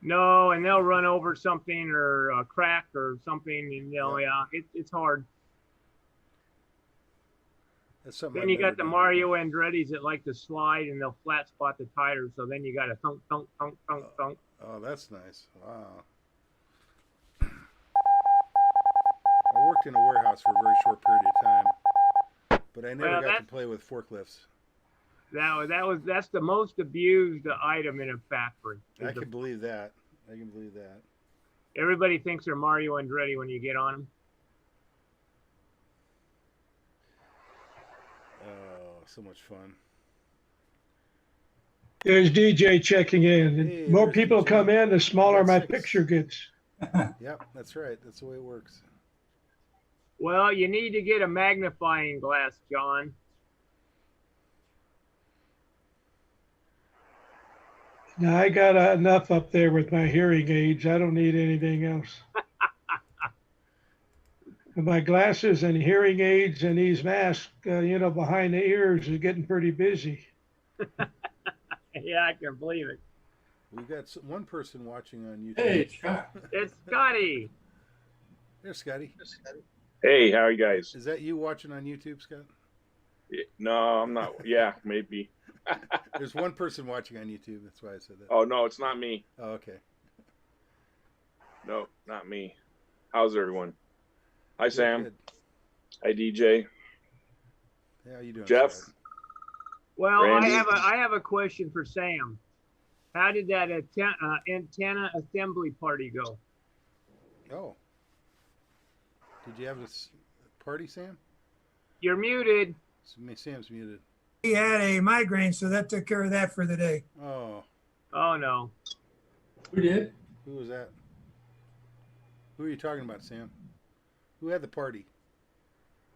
S3: No, and they'll run over something or a crack or something, and it's hard.
S2: That's something.
S3: Then you got the Mario Andretti's that like to slide and they'll flat spot the tires, so then you got a thunk, thunk, thunk, thunk, thunk.
S2: Oh, that's nice. Wow. I worked in a warehouse for a very short period of time, but I never got to play with forklifts.
S3: That's the most abused item in a factory.
S2: I can believe that.
S3: Everybody thinks they're Mario Andretti when you get on them.
S2: Oh, so much fun.
S7: There's DJ checking in.
S2: Hey,
S7: the more people DJ. Come in, the smaller my picture gets.
S2: Yep, that's right. That's the way it works.
S3: Well, you need to get a magnifying glass, John.
S7: Now, I got enough up there with my hearing aids. I don't need anything else. My glasses and hearing aids and these masks, behind the ears is getting pretty busy.
S3: Yeah, I can believe it.
S2: We've got one person watching on YouTube.
S1: Hey, Scott.
S3: It's Scotty.
S2: There's Scotty.
S20: Hey, how are you guys?
S2: Is that you watching on YouTube, Scott?
S20: No, I'm not. Yeah, maybe.
S2: There's one person watching on YouTube. That's why I said that.
S20: Oh, no, it's not me.
S2: Oh, okay.
S20: No, not me. How's everyone? Hi, Sam.
S2: Good.
S20: Hi, DJ.
S2: Hey, how you doing,
S20: Jeff?
S2: Scott?
S3: Well,
S20: Randy?
S3: I have a question for Sam. How did that antenna assembly party go?
S2: Oh. Did you have a party, Sam?
S3: You're muted.
S2: Sam's muted.
S21: He had a migraine, so that took care of that for the day.
S2: Oh.
S3: Oh no.
S1: Who did?
S2: Who was that? Who are you talking about, Sam? Who had the party?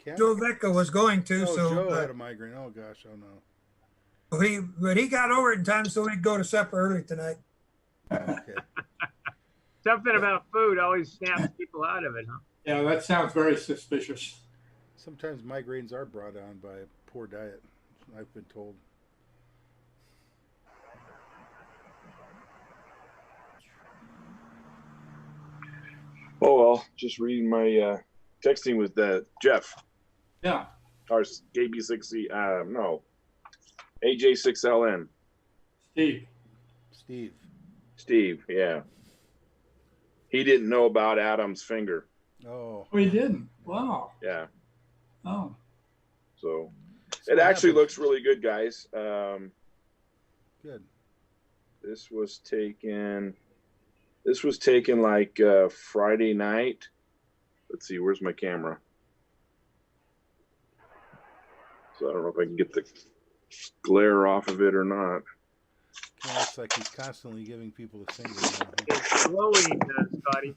S2: Ken?
S21: Joe Vecca was going to,
S2: Oh,
S21: so
S2: Joe had a migraine. Oh gosh, oh no.
S21: he got over it in time, so we'd go to supper early tonight.
S2: Okay.
S3: Something about food always snaps people out of it, huh?
S1: Yeah, that sounds very suspicious.
S2: Sometimes migraines are brought on by poor diet, I've been told.
S20: Oh well, just reading my texting with Jeff.
S1: Yeah.
S20: Our KB6C, no, AJ6LN. Steve, yeah. He didn't know about Adam's finger.
S2: Oh.
S1: Oh, he didn't. Wow.
S20: Yeah.
S1: Oh.
S20: So it actually looks really good, guys.
S2: Good.
S20: This was taken like Friday night. Let's see, where's my camera? So I don't know if I can get the glare off of it or not.
S2: It looks like he's constantly giving people the finger now.
S3: It's glowing, Scotty.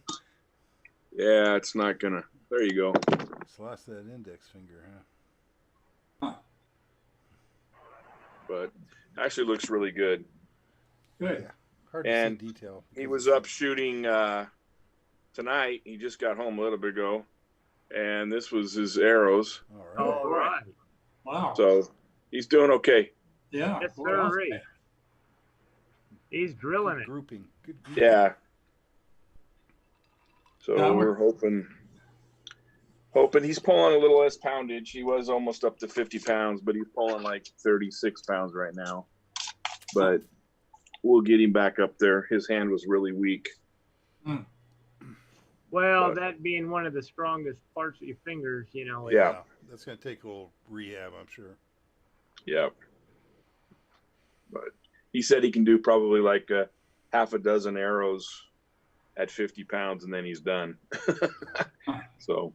S20: Yeah, it's not gonna. There you go.
S2: It's lost that index finger, huh?
S20: But actually looks really good.
S1: Good.
S2: Yeah. Hard
S20: And
S2: to see detail.
S20: he was up shooting tonight. He just got home a little bit ago, and this was his arrows.
S3: All right.
S1: Wow.
S20: So he's doing okay.
S1: Yeah.
S3: Yes,
S1: boy,
S3: sir.
S1: okay.
S3: He's drilling it.
S2: Grouping. Good grouping.
S20: Yeah. So
S1: Yeah,
S20: we're hoping he's pulling a little less poundage. He was almost up to 50 pounds, but he's pulling like 36 pounds right now. But we'll get him back up there. His hand was really weak.
S3: Well, that being one of the strongest parts of your fingers, you know.
S20: Yeah.
S2: That's going to take a little rehab, I'm sure.
S20: Yeah. But he said he can do probably like half a dozen arrows at 50 pounds, and then he's done. So.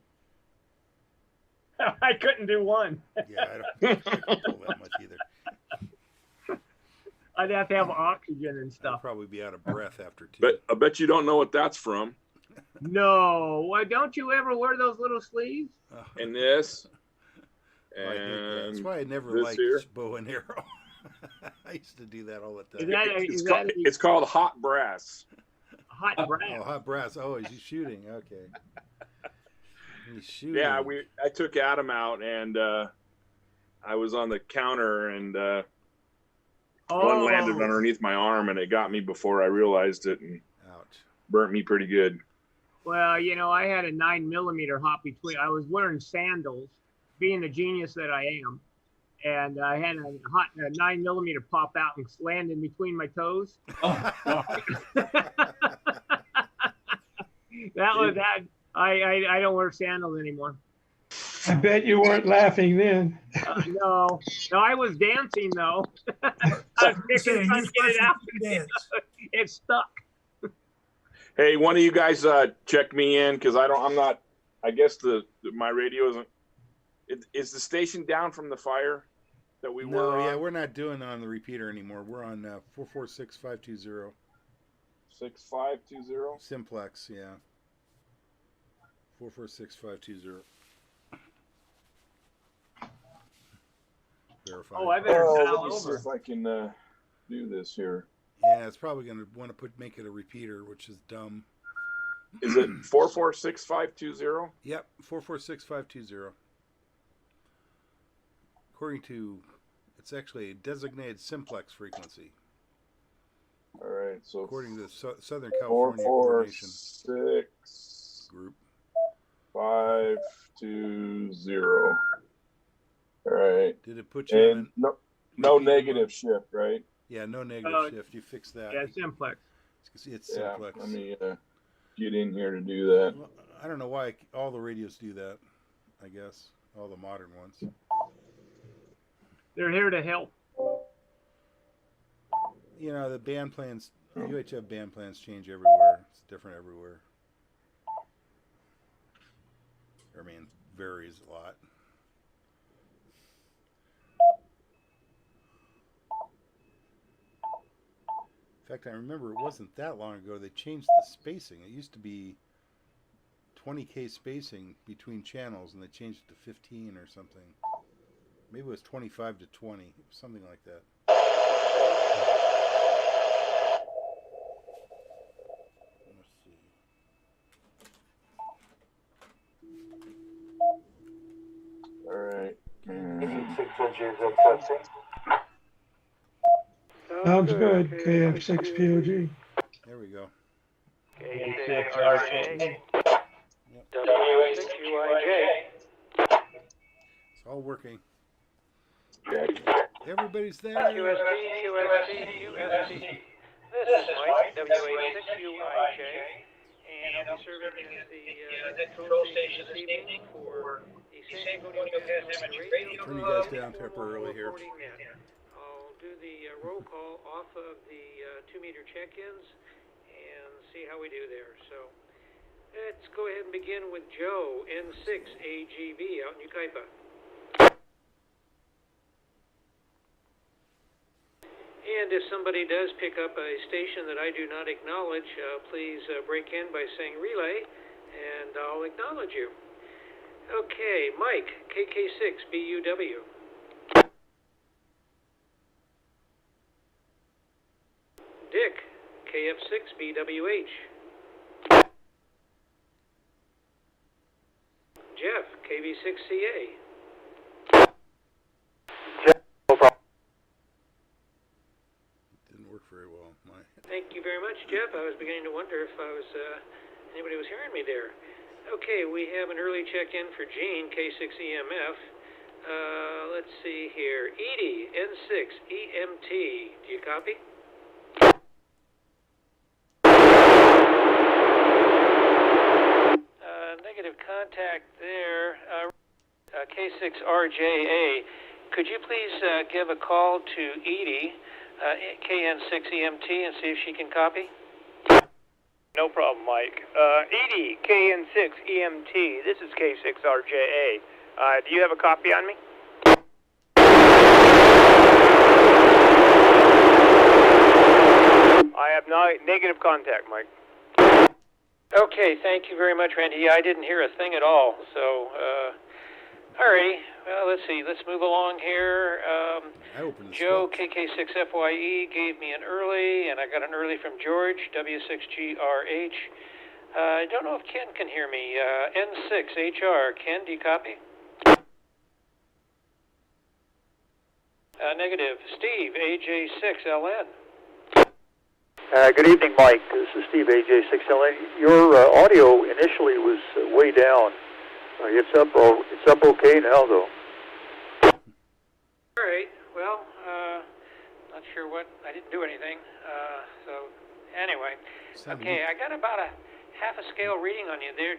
S3: I couldn't do one.
S2: Yeah, I don't think I can pull that much either.
S3: I'd have to have oxygen and
S2: I'd
S3: stuff.
S2: probably be out of breath after 2.
S20: But I bet you don't know what that's from.
S3: No. Why don't you ever wear those little sleeves?
S20: And this.
S2: I hate that. That's
S20: And
S2: why I never
S20: this
S2: liked
S20: here.
S2: bow and arrow. I used to do that all the
S3: Is
S2: time.
S3: that
S20: It's called hot brass.
S3: hot brass?
S2: Oh, hot brass. Oh, is he shooting? Okay. He's shooting.
S20: Yeah, I took Adam out, and I was on the counter, and one landed underneath my arm, and it got me before I realized it, and burnt me pretty good.
S3: Well, you know, I had a 9mm hop between. I was wearing sandals, being the genius that I am, and I had a 9mm pop out and land in between my toes. That was that. I don't wear sandals anymore.
S7: I bet you weren't laughing then.
S3: No, I was dancing though. I was trying to get it out. It stuck.
S20: Hey, one of you guys check me in, because I'm not. I guess my radio isn't. Is the station down from the fire that we were on?
S2: No, yeah, we're not doing on the repeater anymore. We're on 446520.
S20: 6520?
S2: Simplex, yeah. 446520. Verify.
S3: Oh, I better dial
S20: let me see
S3: over.
S20: if I can do this here.
S2: Yeah, it's probably going to want to make it a repeater, which is dumb.
S20: Is it 446520?
S2: Yep, 446520. According to, it's actually a designated simplex frequency.
S20: All right, so
S2: according to the Southern California Coordination
S20: 446
S2: Group.
S20: 520. All right.
S2: Did it put you
S20: and
S2: on
S20: no negative shift, right?
S2: Yeah, no negative shift. You fix that.
S3: Yeah, simplex.
S2: It's simplex.
S20: Yeah, let me get in here to do that.
S2: Well, I don't know why all the radios do that. I guess all the modern ones.
S3: They're here to help.
S2: You know, the band plans, UHF band plans change everywhere. It's different everywhere. I mean, varies a lot. fact, I remember it wasn't that long ago they changed the spacing. It used to be 20K spacing between channels, and they changed it to 15 or something. Maybe it was 25 to 20, something like that. Let's see.
S20: All right.
S7: Sounds good, KF6POG.
S2: There we go.
S5: K6RJ, W6UIJ.
S2: It's all working. Everybody's there.
S5: QSB. This is Mike, W86UIJ, and I'll be serving as the control station this evening for the San Gorgonio Pass Radio.
S2: Turn you guys down temporarily here.
S5: I'll do the roll call off of the 2-meter check-ins and see how we do there. So let's go ahead and begin with Joe, N6AGB out in Yucaipa. And if somebody does pick up a station that I do not acknowledge, please break in by saying relay, and I'll acknowledge you. Okay, Mike, KK6BUW. Dick, KF6BWH. Jeff, KV6CA.
S2: Very well.
S5: Thank you very much, Jeff. I was beginning to wonder if anybody was hearing me there. Okay, we have an early check-in for Gene, K6EMF. Let's see here. Edie, N6EMT. Do you copy? Negative contact there. K6RJA. Could you please give a call to Edie, KN6EMT, and see if she can copy?
S12: No problem, Mike. Edie, KN6EMT, this is K6RJA. Do you have a copy on me? I have negative contact, Mike.
S5: Okay, thank you very much, Randy. Yeah, I didn't hear a thing at all, so, alrighty. Well, let's see. Let's move along here. Joe, KK6FYE, gave me an early, and I got an early from George, W6GRH. I don't know if Ken can hear me. N6HR. Ken, do you copy? Negative. Steve, AJ6LN.
S8: Good evening, Mike. This is Steve, AJ6LN. Your audio initially was way down. It's up okay now, though.
S5: All right. Well, not sure what. I didn't do anything. So, anyway. Okay, I got about a half a scale reading on you there,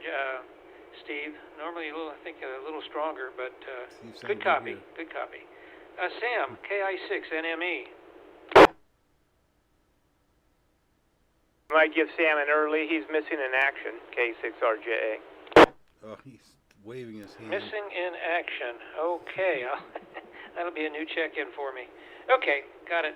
S5: Steve. Normally, I think a little stronger, but good copy. Good copy. Sam, KI6NME.
S12: Might give Sam an early. He's missing in action, K6RJA.
S2: Oh, he's waving his hand.
S5: Missing in action. Okay, that'll be a new check-in for me. Okay, got it.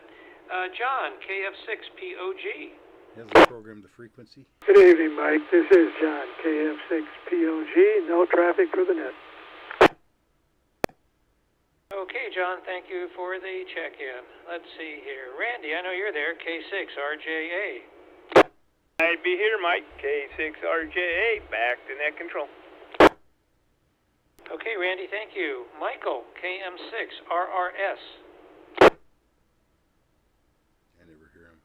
S5: John, KF6POG.
S2: Has he programmed the frequency?
S11: Good evening, Mike. This is John, KF6POG. No traffic for the net.
S5: Okay, John, thank you for the check-in. Let's see here. Randy, I know you're there, K6RJA.
S12: I'd be here, Mike. K6RJA, back to net control.
S5: Okay, Randy, thank you. Michael, KM6RRS.
S2: I never hear him.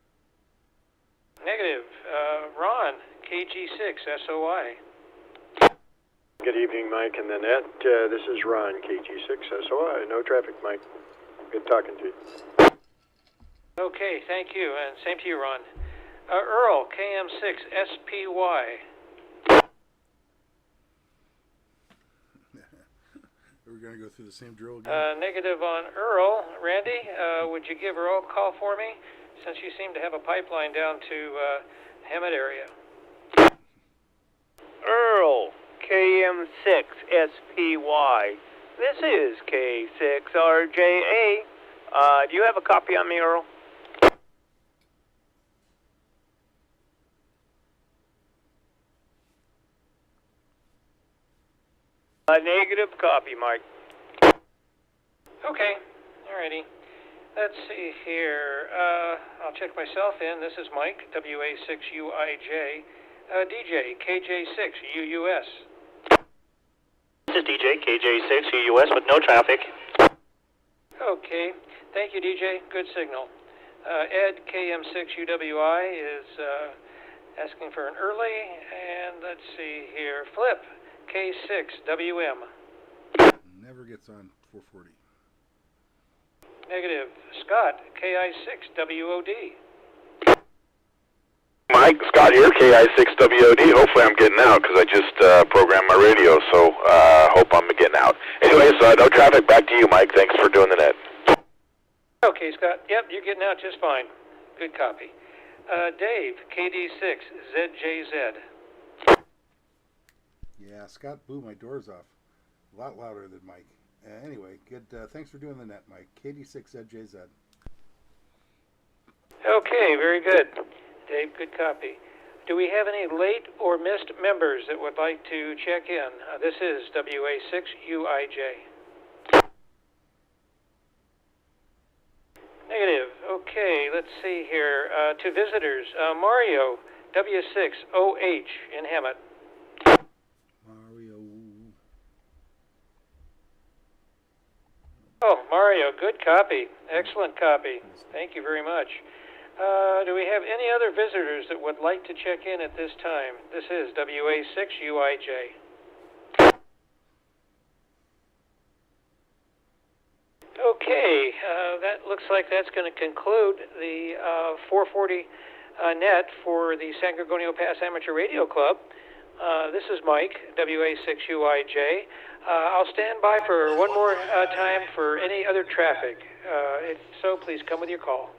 S5: Negative. Ron, KG6SOI.
S14: Good evening, Mike and the net. This is Ron, KG6SOI. No traffic, Mike. Good talking to you.
S5: Okay, thank you, and same to you, Ron. Earl, KM6SPY.
S2: We're going to go through the same drill again?
S5: Negative on Earl. Randy, would you give Earl a call for me, since you seem to have a pipeline down to Hemet area?
S12: Earl, KM6SPY. This is K6RJA. Do you have a copy on me, Earl?
S10: Negative copy, Mike.
S5: Okay, alrighty. Let's see here. I'll check myself in. This is Mike, WA6UIJ. DJ, KJ6UUS.
S15: This is DJ, KJ6UUS with no traffic.
S5: Okay, thank you, DJ. Good signal. Ed, KM6UWI is asking for an early. And let's see here. Flip, K6WM.
S2: Never gets on 440.
S5: Negative. Scott, KI6WOD.
S18: Mike, Scott here, KI6WOD. Hopefully I'm getting out because I just programmed my radio, so hope I'm getting out. Anyways, no traffic. Back to you, Mike. Thanks for doing the net.
S5: Okay, Scott. Yep, you're getting out just fine. Good copy. Dave, KD6ZJZ.
S2: Yeah, Scott blew my doors off. A lot louder than Mike. Anyway, good. Thanks for doing the net, Mike. KD6ZJZ.
S5: Okay, very good. Dave, good copy. Do we have any late or missed members that would like to check in? This is WA6UIJ. Negative. Okay, let's see here. To visitors, Mario, W6OH in Hammett.
S2: Mario.
S5: Oh, Mario, good copy. Excellent copy. Thank you very much. Do we have any other visitors that would like to check in at this time? This is WA6UIJ. Okay, that looks like that's going to conclude the 440 net for the San Gorgonio Pass Amateur Radio Club. This is Mike, WA6UIJ. I'll stand by for one more time for any other traffic. If so, please come with your call.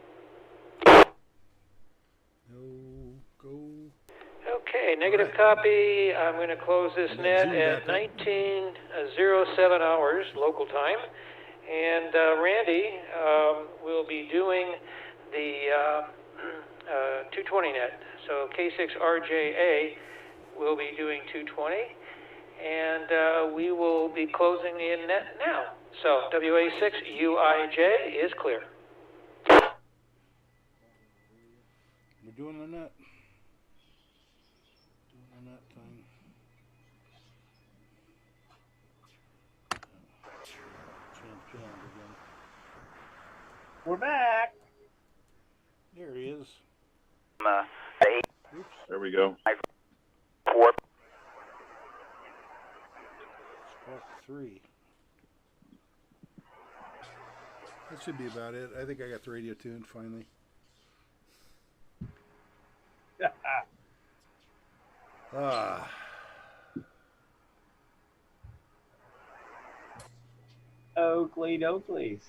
S5: Okay, negative copy. I'm going to close this net at 19:07 hours local time. And Randy will be doing the 220 net. So K6RJA will be doing 220. And we will be closing the net now. So WA6UIJ is clear.
S2: We're doing the net. Doing the net thing. Jammed again.
S3: We're back.
S2: There he is.
S20: Oops. There we go.
S2: SPARC 3. That should be about it. I think I got the radio tuned finally.
S3: Oakley.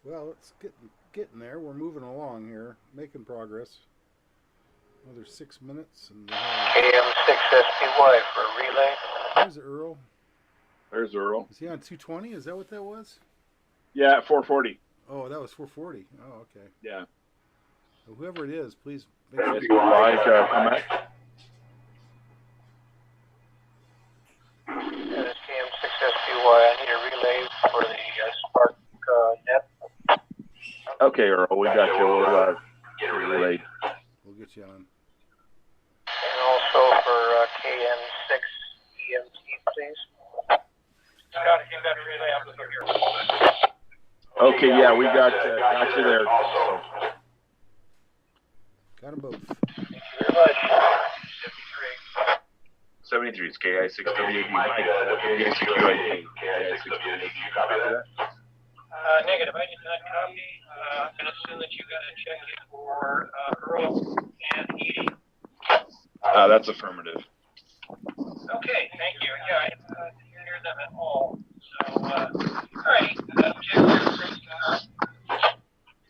S2: Well, it's getting there. We're moving along here, making progress. Another 6 minutes and
S16: AM6SPY for a relay.
S2: There's Earl.
S20: There's Earl.
S2: Is he on 220? Is that what that was?
S20: Yeah, 440.
S2: Oh, that was 440. Oh, okay.
S20: Yeah.
S2: So whoever it is, please make sure
S20: you like comment.
S16: This KM6SPY. I need a relay for the SPARC net.
S20: Okay, Earl, we got you. We'll get relayed.
S2: We'll get you on.
S16: And also for KN6 EMT, please.
S5: Scott, if you got a relay, I'll look here.
S20: Okay, yeah, we got you there. Also.
S2: Got them both.
S16: Thank you very much.
S20: 73 is KI6WAD. Mike, KI6WAD.
S5: Negative, I did not copy. I'm going to assume that you got a check in for Earl and Edie.
S20: That's affirmative.
S5: Okay, thank you. Yeah, I didn't hear them at all. So, all right. Check here.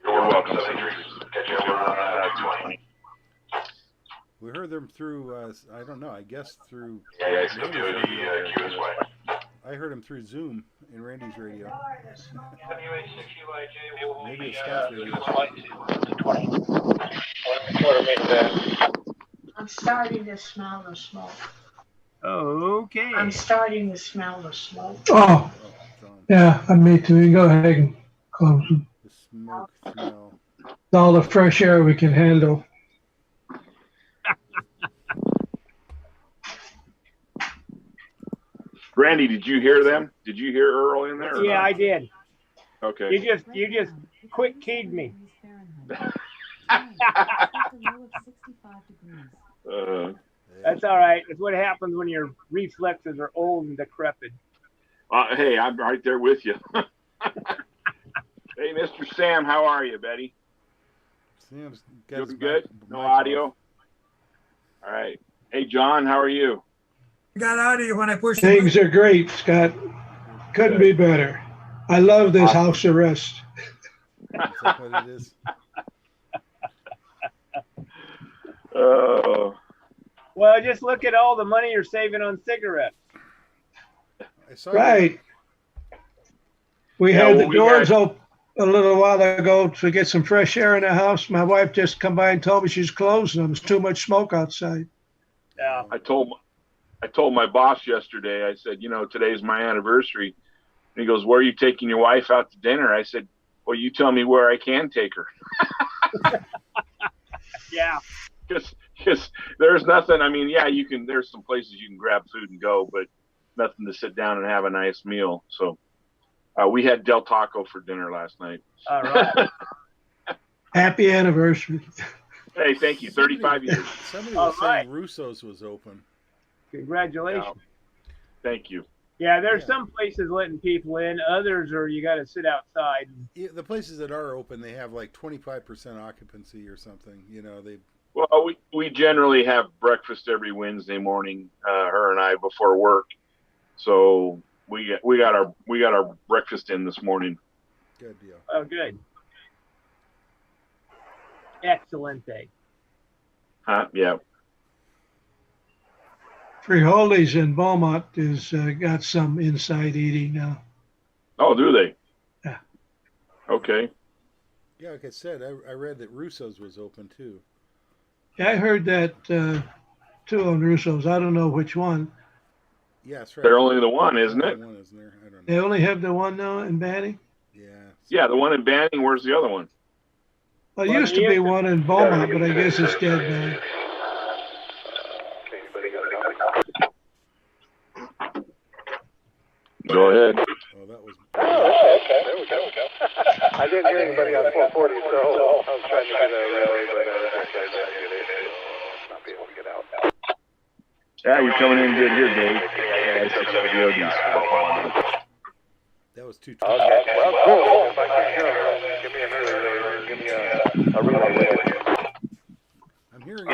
S20: You're welcome. Catch you over on 220.
S2: We heard them through, I don't know, I guess through... I heard him through Zoom in Randy's radio. Maybe it's Scott's radio.
S11: I'm starting to smell the smoke.
S3: Okay.
S9: I'm starting to smell the smoke.
S7: Oh, yeah, me too. You go ahead and close them.
S2: The smoke smell.
S7: All the fresh air we can handle.
S20: Randy, did you hear them? Did you hear Earl in there?
S3: Yeah, I did.
S20: Okay.
S3: You just quick keyed me. That's all right. It's what happens when your reflexes are old and decrepit.
S20: Hey, I'm right there with you. Hey, Mr. Sam, how are you, buddy?
S2: Sam's
S20: doing good? No audio? All right. Hey, John, how are you?
S21: Got audio when I pushed
S7: Things are great, Scott. Couldn't be better. I love this house arrest.
S2: Is that what it is?
S20: Oh.
S3: Well, just look at all the money you're saving on cigarettes.
S7: Right. We had the doors open a little while ago to get some fresh air in the house. My wife just come by and told me she's closing them. There's too much smoke outside.
S3: Yeah.
S20: I told my boss yesterday, I said, today's my anniversary. And he goes, where are you taking your wife out to dinner? I said, well, you tell me where I can take her.
S3: Yeah.
S20: Because there's nothing, there's some places you can grab food and go, but nothing to sit down and have a nice meal. So we had Del Taco for dinner last night.
S3: All right.
S7: Happy anniversary.
S20: Hey, thank you. 35 years.
S2: Somebody was saying Russo's was open.
S3: Congratulations.
S20: Yeah. Thank you.
S3: Yeah, there's some places letting people in. Others are you got to sit outside.
S2: Yeah, the places that are open, they have like 25% occupancy or something.
S20: Well, we generally have breakfast every Wednesday morning, her and I, before work. So we got our breakfast in this morning.
S2: Good deal.
S3: Oh, good. Excelente.
S20: Yeah.
S7: Frijoles in Beaumont is got some inside eating now.
S20: Oh, do they?
S7: Yeah.
S20: Okay.
S2: Yeah, like I said, I read that Russo's was open too.
S7: Yeah, I heard that too on Russo's. I don't know which one.
S2: Yeah, that's right.
S20: They're only the one, isn't it?
S2: One, isn't there? I don't know.
S7: They only have the one now in Banning?
S2: Yeah.
S20: Yeah, the one in Banning. Where's the other one?
S7: Well, there used to be one in Beaumont, but I guess it's dead now.
S20: Go ahead.
S2: Oh, that was.
S13: Okay. There we go. I didn't hear anybody on 440, so I was trying to get a relay, but I didn't get it, so not be able to get out.
S20: Yeah, you're coming in good here, Dave.
S2: That was too.
S13: Okay. Well, cool. If I can hear them, give me a relay. Give me a relay.
S2: I'm hearing.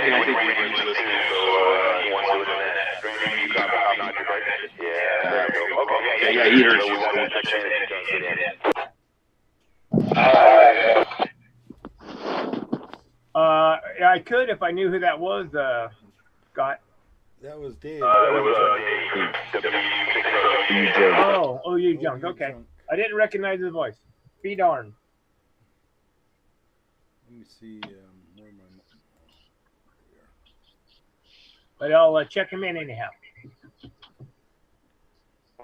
S20: Yeah, he heard you.
S3: I could if I knew who that was, Scott.
S2: That was Dave.
S3: Oh, you jumped. Okay. I didn't recognize his voice. Be darned.
S2: Let me see where my.
S3: But I'll check him in anyhow.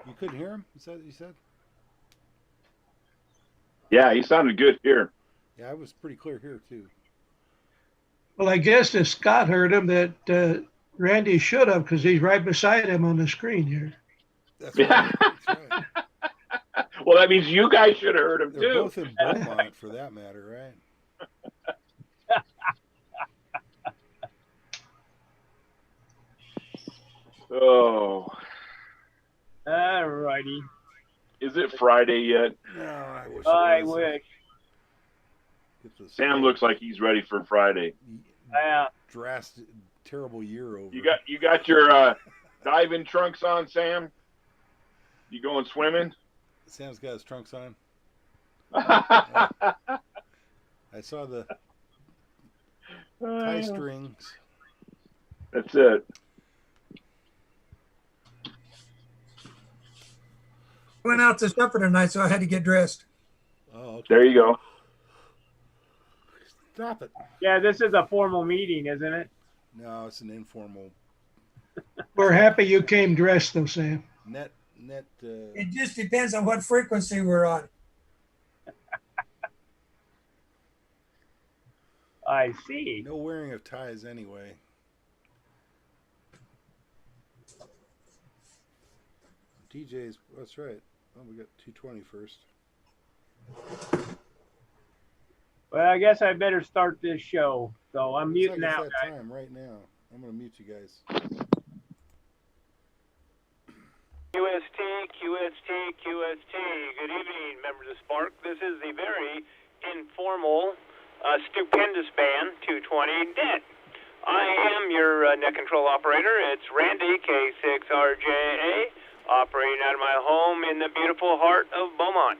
S2: You couldn't hear him? Is that what you said?
S20: Yeah, he sounded good here.
S2: Yeah, I was pretty clear here too.
S7: Well, I guess if Scott heard him, that Randy should have, because he's right beside him on the screen here.
S2: That's right. That's right.
S20: Well, that means you guys should have heard him
S2: They're
S20: too.
S2: both in Beaumont, for that matter, right?
S20: Oh.
S3: All righty.
S20: Is it Friday yet?
S2: No, I wish.
S3: I wish.
S20: Sam looks like he's ready for Friday.
S3: Yeah.
S2: Drastic, terrible year over.
S20: You got your diving trunks on, Sam? You going swimming?
S2: Sam's got his trunks on. I saw the tie strings.
S20: That's it.
S21: Went out to supper tonight, so I had to get dressed.
S2: Oh, okay.
S20: There you go.
S2: Stop it.
S3: Yeah, this is a formal meeting, isn't it?
S2: No, it's an informal.
S7: We're happy you came dressed though, Sam.
S2: Net.
S21: It just depends on what frequency we're on.
S3: I see.
S2: No wearing of ties anyway. DJ's. That's right. Oh, we got 220 first.
S3: Well, I guess I better start this show. So I'm muting
S2: like
S3: out,
S2: it's that
S3: guys.
S2: time right now. I'm gonna mute you guys.
S12: QST, QST, QST. Good evening, members of SPARC. This is the very informal, stupendous band, 220 Net. I am your net control operator. It's Randy, K6RJA, operating out of my home in the beautiful heart of Beaumont.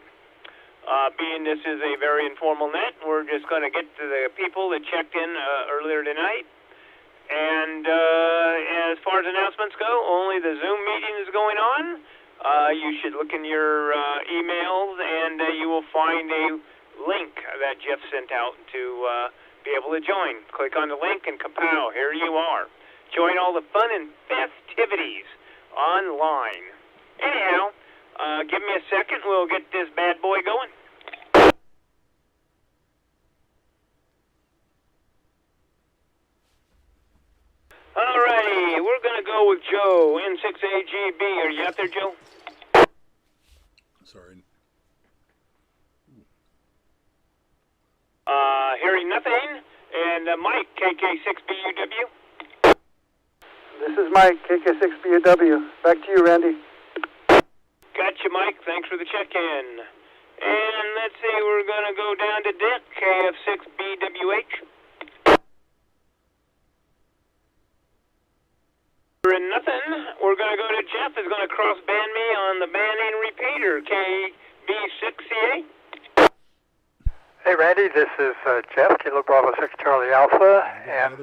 S12: Being this is a very informal net, we're just going to get to the people that checked in earlier tonight. And as far as announcements go, only the Zoom meeting is going on. You should look in your emails, and you will find a link that Jeff sent out to be able to join. Click on the link, and kapow, here you are. Join all the fun and festivities online. Anyhow, give me a second. We'll get this bad boy going. Alrighty, we're going to go with Joe, N6AGB. Are you out there, Joe?
S2: Sorry.
S12: Hearing nothing. And Mike, KK6BUW.
S8: This is Mike, KK6BUW. Back to you, Randy.
S12: Gotcha, Mike. Thanks for the check-in. And let's see, we're going to go down to Dick, KF6BWH. And nothing. We're going to go to Jeff, who's going to cross-band me on the banning repeater, KB6CA.
S8: Hey, Randy, this is Jeff, Kilo Bravo 6 Charlie Alpha, and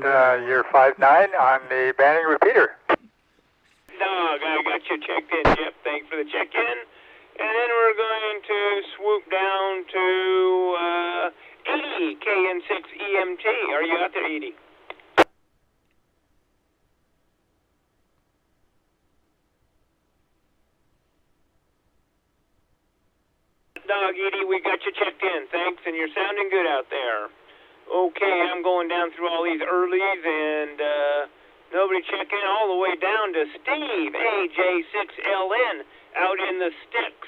S8: you're 5'9" on the banning repeater.
S12: Dog, I got you checked in, Jeff. Thanks for the check-in. And then we're going to swoop down to Edie, KN6EMT. Are you out there, Edie? Dog, Edie, we got you checked in. Thanks, and you're sounding good out there. Okay, I'm going down through all these earlies, and nobody checking all the way down to Steve, AJ6LN, out in the sticks.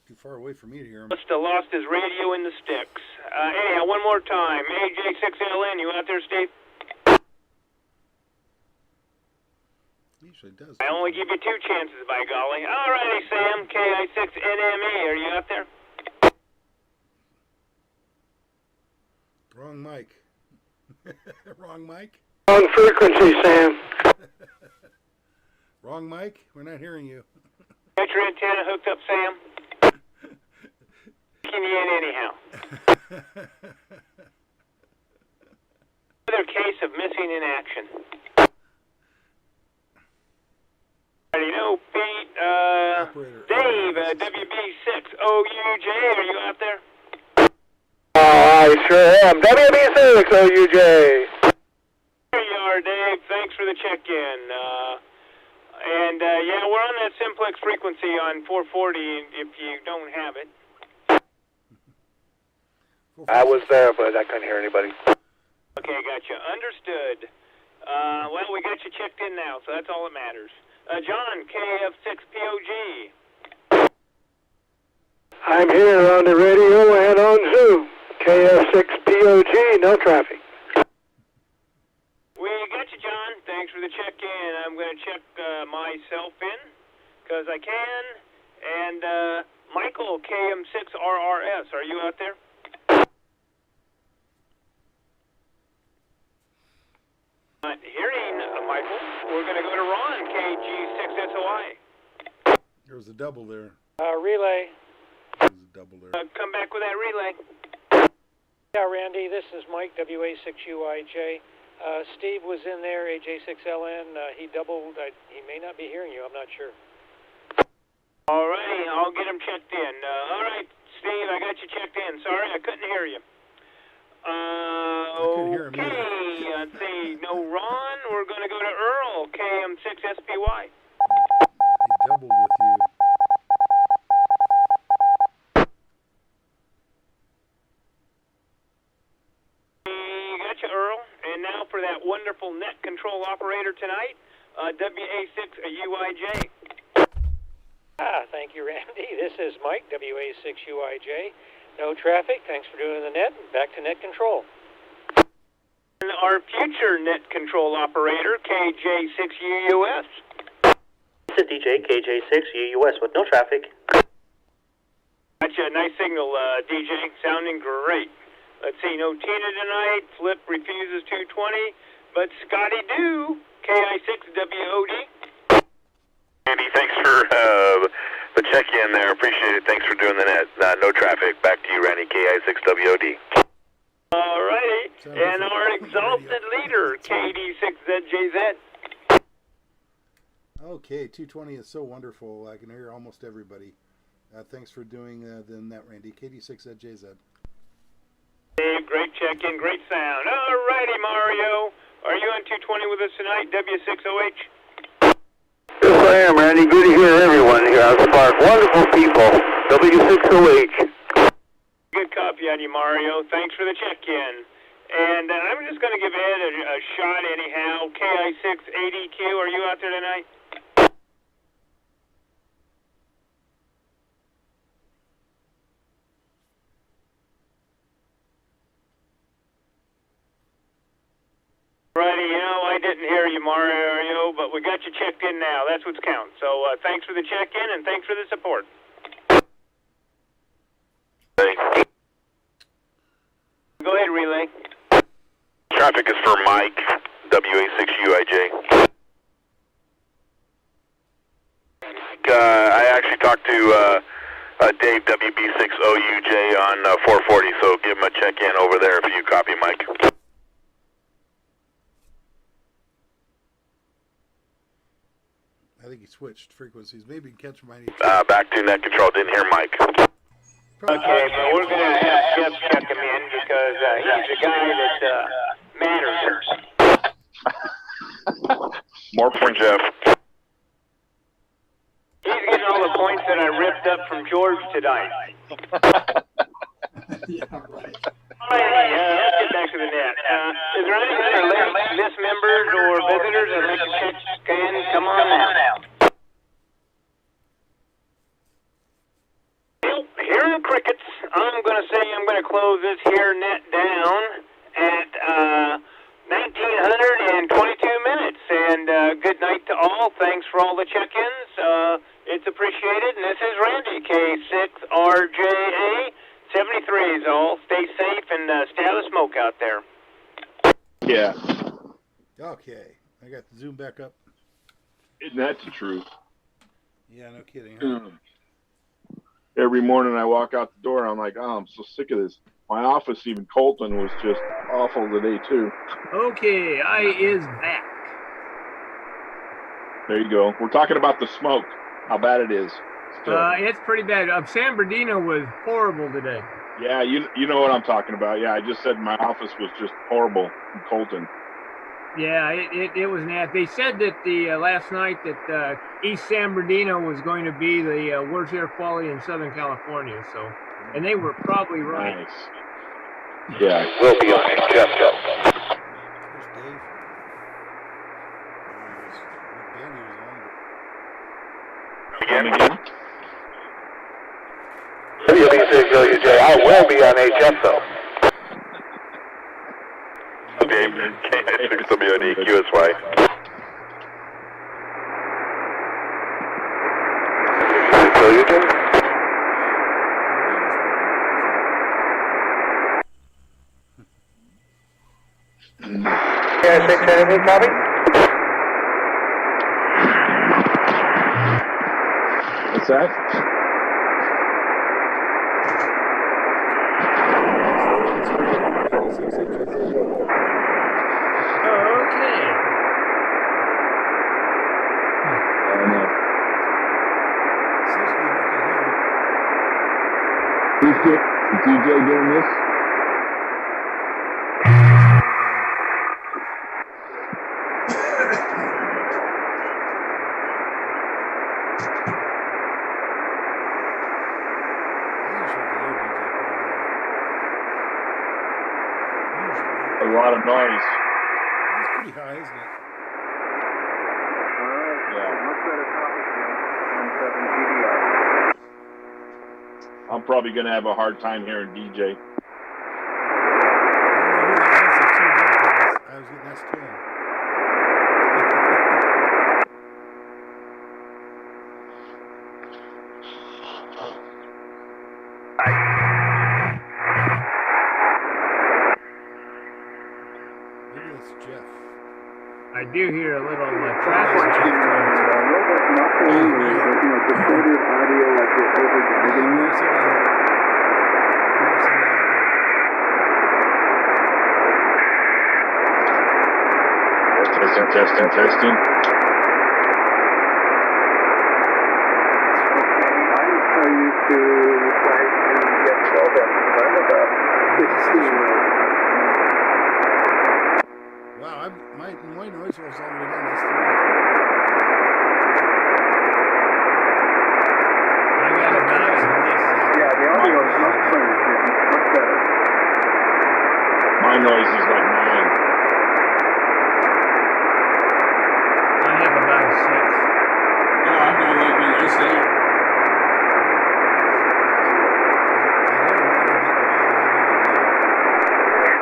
S2: Too far away for me to hear him.
S12: Must have lost his radio in the sticks. Anyhow, one more time. AJ6LN, you out there, Steve?
S2: Usually does.
S12: I only give you 2 chances, by golly. Alrighty, Sam, KI6NME, are you out there?
S2: Wrong mic. Wrong mic?
S11: Wrong frequency, Sam.
S2: Wrong mic? We're not hearing you.
S12: Got your antenna hooked up, Sam? Can you in anyhow? Another case of missing in action. You know, Pete, Dave, WB6OUJ, are you out there?
S11: I sure am. WB6OUJ.
S12: There you are, Dave. Thanks for the check-in. Yeah, we're on that simplex frequency on 440 if you don't have it.
S11: I was there, but I couldn't hear anybody.
S12: Okay, gotcha. Understood. Well, we got you checked in now, so that's all that matters. John, KF6POG.
S11: I'm here on the radio and on Zoom. KF6POG, no traffic.
S12: We got you, John. Thanks for the check-in. I'm going to check myself in, because I can. And Michael, KM6RRS, are you out there? Not hearing Michael. We're going to go to Ron, KG6SOI.
S2: There was a double there.
S10: Relay.
S2: There was a double there.
S12: Come back with that relay.
S10: Yeah, Randy, this is Mike, WA6UIJ. Steve was in there, AJ6LN. He doubled. He may not be hearing you. I'm not sure.
S12: All righty, I'll get him checked in. All right, Steve, I got you checked in. Sorry, I couldn't hear you. Okay, let's see. No Ron. We're going to go to Earl, KM6SPY.
S2: He doubled with you.
S12: Gotcha, Earl. And now for that wonderful net control operator tonight, WA6UIJ.
S10: Thank you, Randy. This is Mike, WA6UIJ. No traffic. Thanks for doing the net. Back to net control.
S12: And our future net control operator, KJ6UUS.
S15: This is DJ, KJ6UUS with no traffic.
S12: Gotcha. Nice signal, DJ. Sounding great. Let's see, no Tina tonight. Flip refuses 220. But Scotty do, KI6WOD.
S18: Andy, thanks for the check-in there. Appreciate it. Thanks for doing the net. No traffic. Back to you, Randy, KI6WOD.
S12: All righty. And our exalted leader, KD6ZJZ.
S2: Okay, 220 is so wonderful. I can hear almost everybody. Thanks for doing the net, Randy. KD6ZJZ.
S12: Hey, great check-in, great sound. All righty, Mario. Are you on 220 with us tonight, W6OH?
S19: Yes, I am, Randy. Good to hear everyone here on SPARC. Wonderful people. W6OH.
S12: Good copy on you, Mario. Thanks for the check-in. And I'm just going to give Ed a shot anyhow. KI680Q, are you out there tonight? Righty, I didn't hear you, Mario, but we got you checked in now. That's what's counts. So thanks for the check-in and thanks for the support. Go ahead, relay.
S18: Traffic is for Mike, WA6UIJ. I actually talked to Dave, WB6OUJ on 440, so give him a check-in over there if you copy, Mike.
S2: I think he switched frequencies. Maybe he can catch my
S18: Back to net control. Didn't hear Mike.
S12: Okay, but we're going to have Jeff check him in because he's the guy that matters.
S18: More for Jeff.
S12: He's getting all the points that I ripped up from George tonight.
S1: Yeah, right.
S12: Alrighty, let's get back to the net. Is there any other list members or visitors that like to check in? Come on now. Hearing crickets, I'm going to say I'm going to close this here net down at 1922 minutes. And good night to all. Thanks for all the check-ins. It's appreciated. And this is Randy, K6RJA. 73s all. Stay safe and stay out of smoke out there.
S20: Yeah.
S2: Okay. I got the zoom back up.
S20: Isn't that the truth?
S2: Yeah, no kidding. Huh?
S20: Every morning I walk out the door, I'm like, oh, I'm so sick of this. My office, even Colton, was just awful today, too.
S3: Okay, I is back.
S20: There you go. We're talking about the smoke, how bad it is.
S3: It's pretty bad. San Bernardino was horrible today.
S20: Yeah, you know what I'm talking about. Yeah, I just said my office was just horrible in Colton.
S3: Yeah, it was nasty. They said that the last night that East San Bernardino was going to be the worst air quality in Southern California. So, and they were probably right.
S20: Nice. Yeah,
S19: We'll be on it. Jeff.
S2: There's Dave.
S20: Again?
S19: WB6OUJ, I will be on HF though.
S18: Dave, K6WOD, QSY.
S19: KI6, anything, copy?
S20: What's that?
S3: Okay.
S20: Is DJ doing this? lot of noise.
S2: It's pretty high, isn't it?
S20: I'm probably going to have a hard time hearing DJ.
S2: I was getting that's 10. Maybe that's Jeff.
S3: I do hear a little traffic.
S20: Testing.
S2: Wow, my noise was all the way down. That's 3.
S3: I got a
S13: Yeah, the audio is much clearer. Much better.
S20: My noise is like 9.
S3: I have about a 6.
S1: Yeah, I'm going to let me just say.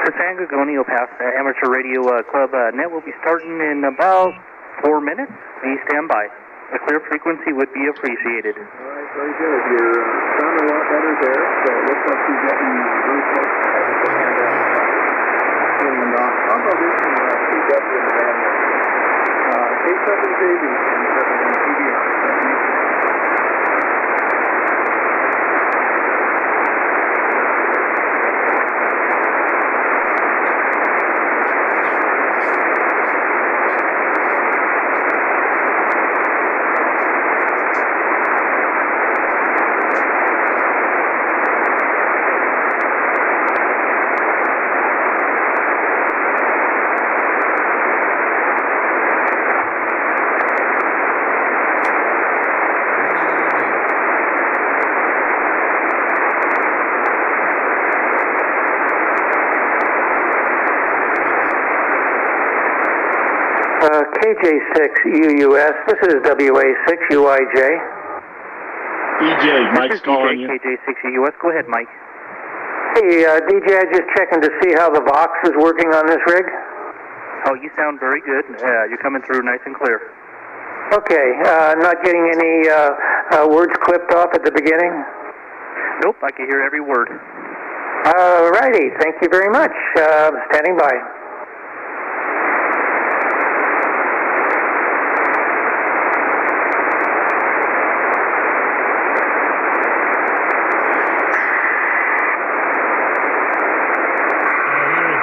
S15: The San Gorgonio Pass Amateur Radio Club net will be starting in about 4 minutes. Please stand by. A clear frequency would be appreciated.
S13: All right, very good. You're sounding a lot better there, so it looks like you're getting very close. And I'll go do some CW in the band. K7JB and 71 PBR. Thank you.
S16: KJ6UUS, this is WA6UIJ.
S20: DJ, Mike's calling you.
S15: KJ6UUS, go ahead, Mike.
S16: Hey, DJ, I'm just checking to see how the Vox is working on this rig.
S15: Oh, you sound very good. You're coming through nice and clear.
S16: Okay, not getting any words clipped off at the beginning?
S15: Nope, I can hear every word.
S16: Alrighty, thank you very much. Standing by.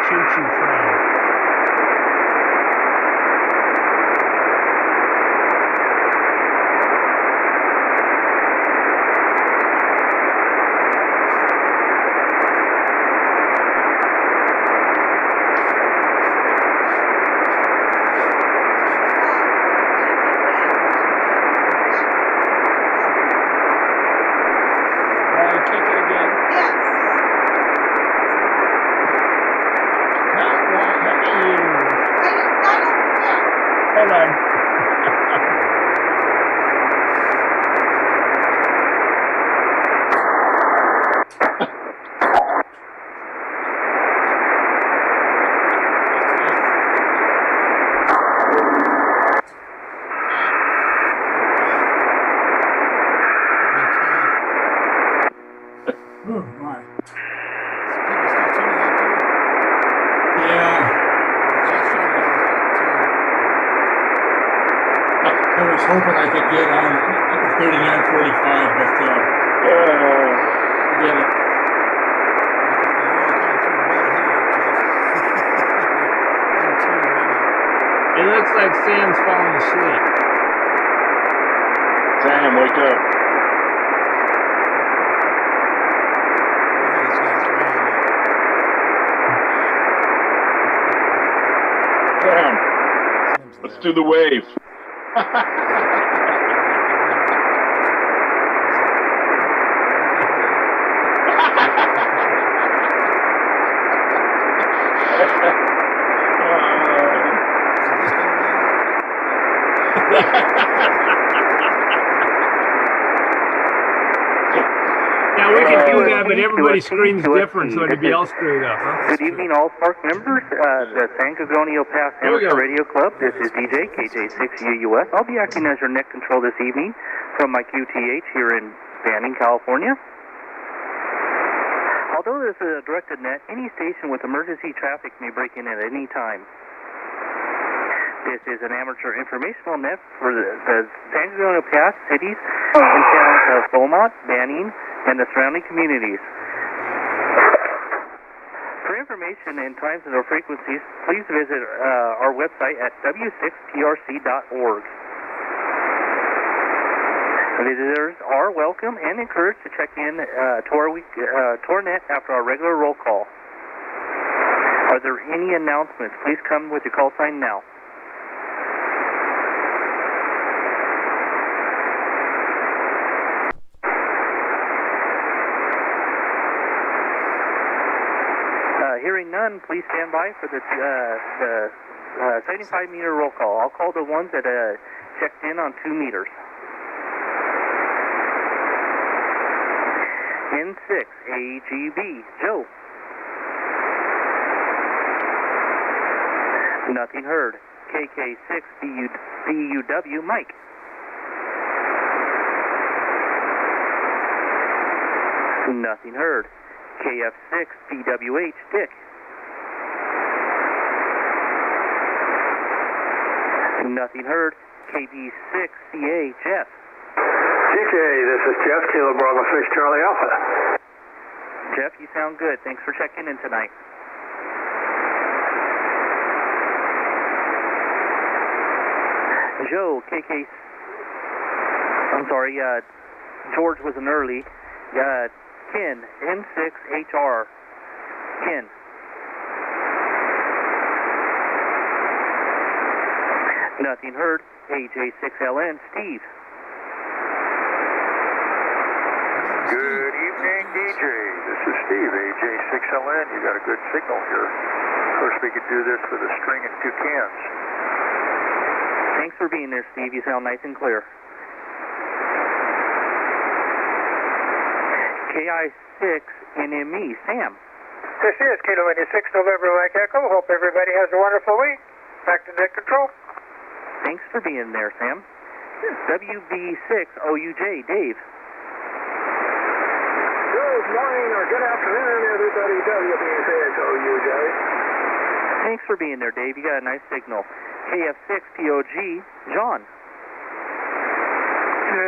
S3: Choo-choo train. Kick it again? Yes. How many years? Hold on.
S1: Oh my.
S2: People still tuning up here?
S1: Yeah. I was hoping I could get on 3945, but forget it.
S3: It looks like Sam's falling asleep.
S20: Sam, wake up. Sam, let's do the wave.
S3: Yeah, we can do that, but
S15: to
S3: everybody's
S15: a
S3: screen's
S15: to a
S3: different, so it'd be all screwed up. Huh?
S15: Good evening, all SPARC members. The San Gorgonio Pass
S3: Here we
S15: Amateur
S3: go.
S15: Radio Club. This is DJ KJ6UUS. I'll be acting as your net control this evening from my QTH here in Banning, California. Although this is a directed net, any station with emergency traffic may break in at any time. This is an amateur informational net for the San Gorgonio Pass cities and towns of Beaumont, Banning, and the surrounding communities. For information and times and or frequencies, please visit our website at w6prc.org. Visitors are welcome and encouraged to check in to our net after our regular roll call. Are there any announcements? Please come with your call sign now. Hearing none, please stand by for the 75-meter roll call. I'll call the ones that checked in on 2 meters. N6, AGB, Joe. Nothing heard. KK6, BUW, Mike. Nothing heard. KF6, BWH, Dick. Nothing heard. KB6, CA, Jeff.
S17: TK, this is Jeff, Kilo Bravo 6 Charlie Alpha.
S15: Jeff, you sound good. Thanks for checking in tonight. Joe, KK. I'm sorry, George was an early. Ken, N6HR. Ken. Nothing heard. AJ6LN, Steve.
S8: Good evening, DJ. This is Steve, AJ6LN. You got a good signal here. Of course, we could do this with a string and 2 cans.
S15: Thanks for being there, Steve. You sound nice and clear. KI6 NME, Sam.
S22: This is Kilo 86 November Mike Echo. Hope everybody has a wonderful week. Back to net control.
S15: Thanks for being there, Sam. WB6OUJ, Dave.
S22: Good morning or good afternoon, everybody. WB6OUJ.
S15: Thanks for being there, Dave. You got a nice signal. KF6POG, John.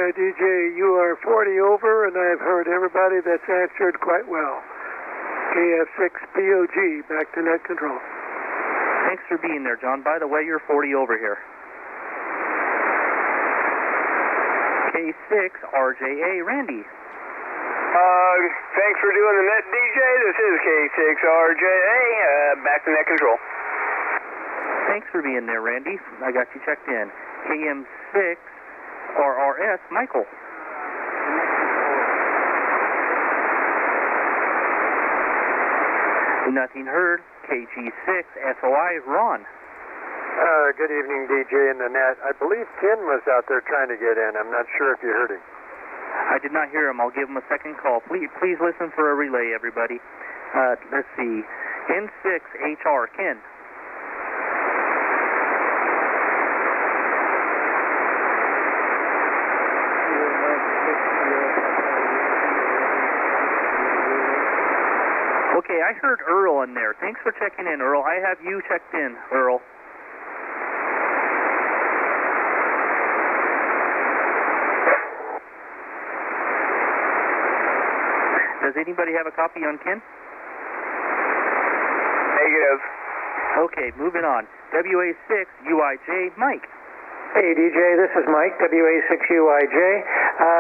S11: DJ, you are 40 over, and I've heard everybody that's answered quite well. KF6POG, back to net control.
S15: Thanks for being there, John. By the way, you're 40 over here. K6RJA, Randy.
S19: Thanks for doing the net, DJ. This is K6RJA, back to net control.
S15: Thanks for being there, Randy. I got you checked in. KM6RRS, Michael. Nothing heard. KG6SOI, Ron.
S8: Good evening, DJ in the net. I believe Ken was out there trying to get in. I'm not sure if you heard him.
S15: I did not hear him. I'll give him a second call. Please listen for a relay, everybody. Let's see. N6HR, Ken. Okay, I heard Earl in there. Thanks for checking in, Earl. I have you checked in, Earl. Does anybody have a copy on Ken?
S19: Negative.
S15: Okay, moving on. WA6UIJ, Mike.
S22: Hey, DJ, this is Mike, WA6UIJ.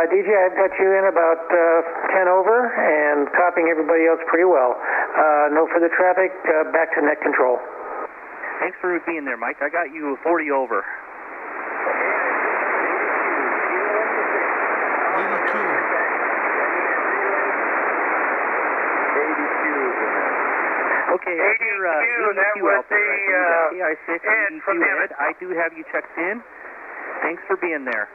S22: DJ, I've got you in about 10 over and copying everybody else pretty well. No further traffic, back to net control.
S15: Thanks for being there, Mike. I got you 40 over. 82. Okay, I hear EDQ out there. I see I6 EDQ Ed. I do have you checked in. Thanks for being there.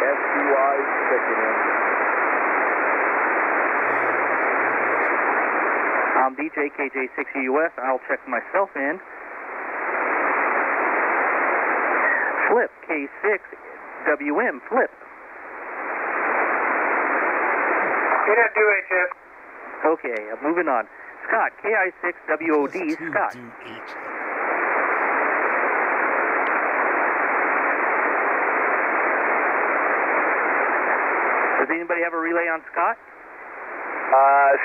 S4: SPY checking in.
S15: I'm DJ KJ6US. I'll check myself in. Flip K6WM. Flip.
S10: KW2HF.
S15: Okay, moving on. Scott KI6WOD. Scott. Does anybody have a relay on Scott?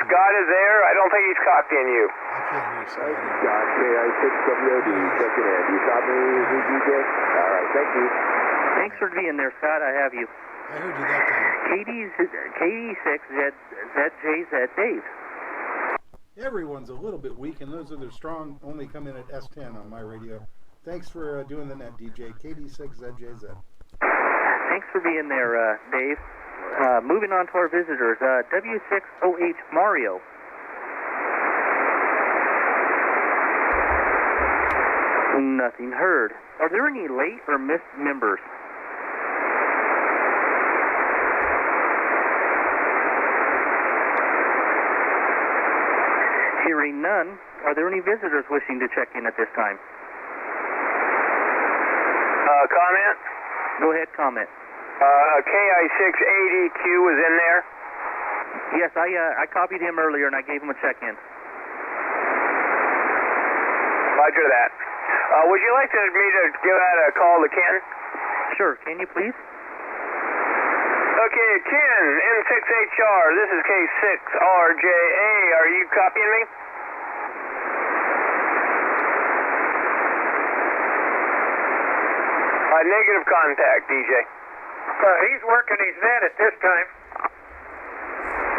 S19: Scott is there. I don't think he's copying you.
S4: Scott, KI6WOD checking in. You copy me, DJ? All right, thank you.
S15: Thanks for being there, Scott. I have you.
S2: I heard you that time.
S15: KD6ZJZ Dave.
S2: Everyone's a little bit weak, and those that are strong only come in at S10 on my radio. Thanks for doing the net, DJ. KD6ZJZ.
S15: Thanks for being there, Dave. Moving on to our visitors. W6OH Mario. Nothing heard. Are there any late or missed members? Hearing none, are there any visitors wishing to check in at this time?
S19: Comment?
S15: Go ahead, comment.
S19: KI680Q was in there?
S15: Yes, I copied him earlier and I gave him a check-in.
S19: Roger that. Would you like me to give out a call to Ken?
S15: Sure, can you please?
S19: Okay, Ken, N6HR, this is K6RJA. Are you copying me? Negative contact, DJ.
S10: He's working his net at this time.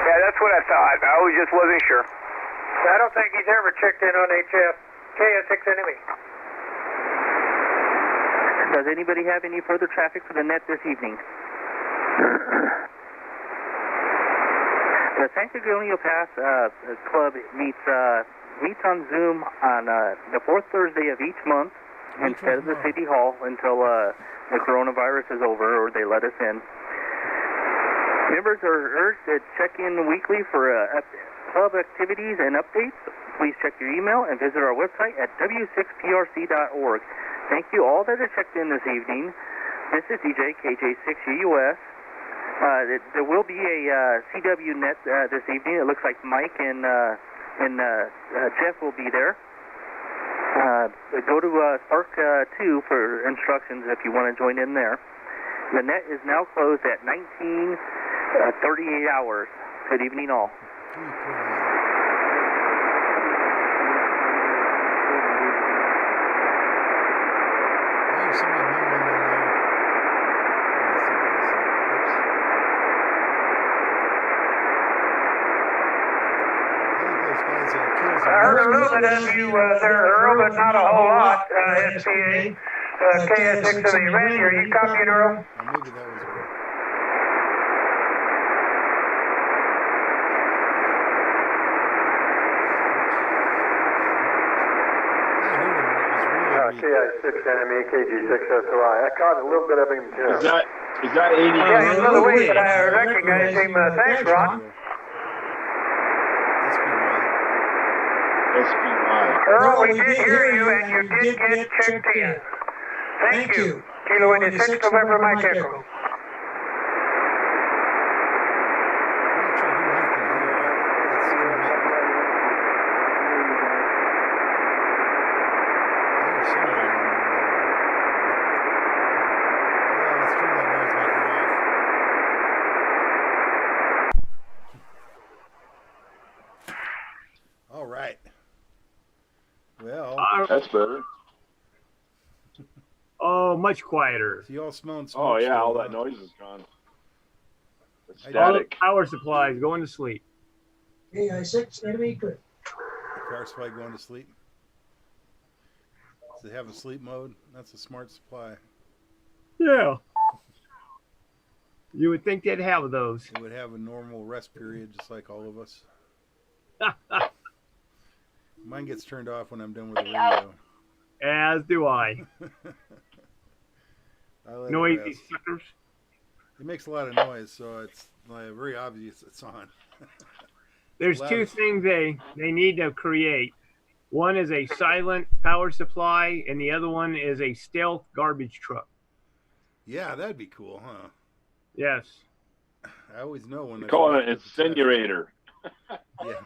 S19: Yeah, that's what I thought. I just wasn't sure.
S10: I don't think he's ever checked in on HF. KS6 enemy.
S15: Does anybody have any further traffic for the net this evening? The San Gorgonio Pass Club meets on Zoom on the fourth Thursday of each month instead of the City Hall until the coronavirus is over or they let us in. Members are urged to check in weekly for club activities and updates. Please check your email and visit our website at w6prc.org. Thank you all that have checked in this evening. This is DJ KJ6US. There will be a CW net this evening. It looks like Mike and Jeff will be there. Go to SPARC 2 for instructions if you want to join in there. The net is now closed at 19:38 hours. Good evening all.
S10: I heard a little bit of you there, Earl, but not a whole lot, SPA. KS6 of the Randy, are you copying, Earl?
S2: Maybe that was Earl.
S4: KI6 enemy, KG6SOI. I caught a little bit of him too.
S20: Is that 80?
S10: Yeah, he's another week, but I recognize him. Thanks, Ron.
S20: SPY.
S10: Earl, we did hear you, and you did get checked in. Thank you. Kilo 86, November, Mike Echo.
S2: All right. Well,
S20: that's better.
S3: Oh, much quieter.
S2: So you all smelling smoke?
S20: Oh yeah, all that noise is gone. The
S3: All the
S20: static.
S3: power supplies going to sleep.
S9: KI6 enemy good.
S2: Power supply going to sleep. Does it have a sleep mode? That's a smart supply.
S3: Yeah. You would think they'd have those.
S2: It would have a normal rest period, just like all of us. Mine gets turned off when I'm done with the radio.
S3: As do I.
S2: I let it
S3: Noisy
S2: rest.
S3: suckers.
S2: It makes a lot of noise, so it's very obvious it's on.
S3: There's two things they need to create. One is a silent power supply, and the other one is a stealth garbage truck.
S2: Yeah, that'd be cool, huh?
S3: Yes.
S2: I always know when
S20: They
S2: they
S20: call it an incinerator.
S2: Yeah.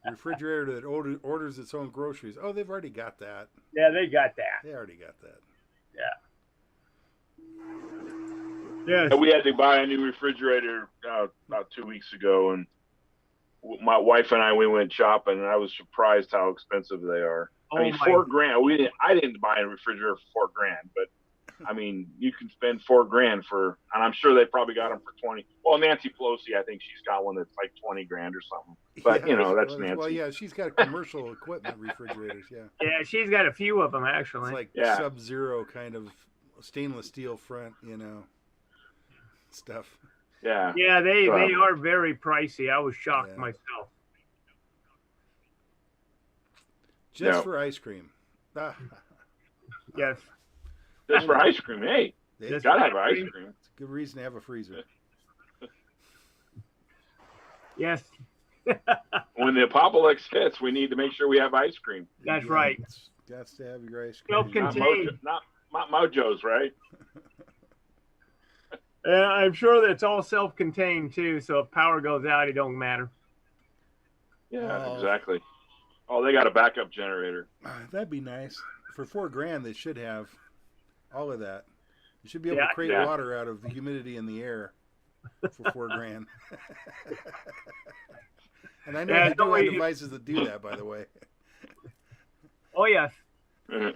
S2: Refrigerator that orders its own groceries. Oh, they've already got that.
S3: Yeah, they got that.
S2: They already got that.
S3: Yeah. Yes.
S20: We had to buy a new refrigerator about 2 weeks ago, and my wife and we went shopping, and I was surprised how expensive they are. I mean, $4,000. I didn't buy a refrigerator for $4,000, but I mean, you can spend $4,000 for, and I'm sure they probably got them for 20. Well, Nancy Pelosi, I think she's got one that's like $20,000 or something. But that's Nancy.
S2: Well, yeah, she's got commercial equipment refrigerators. Yeah.
S3: Yeah, she's got a few of them actually.
S2: It's like Sub-Zero kind of stainless steel front, stuff.
S20: Yeah.
S3: Yeah, they are very pricey. I was shocked myself.
S2: Just for ice cream.
S3: Yes.
S20: Just for ice cream, hey. You gotta have ice cream.
S2: It's a good reason to have a freezer.
S3: Yes.
S20: When the apocalypse hits, we need to make sure we have ice cream.
S3: That's right.
S2: Got to have your ice cream.
S3: Self-contained.
S20: Not Mojo's, right?
S3: I'm sure that it's all self-contained too, so if power goes out, it don't matter.
S20: Yeah, exactly. Oh, they got a backup generator.
S2: That'd be nice. For $4,000, they should have all of that. You should be able to create water out of the humidity in the air for $4,000. And I know they do have devices that do that, by the way.
S3: Oh yes.
S20: Yeah.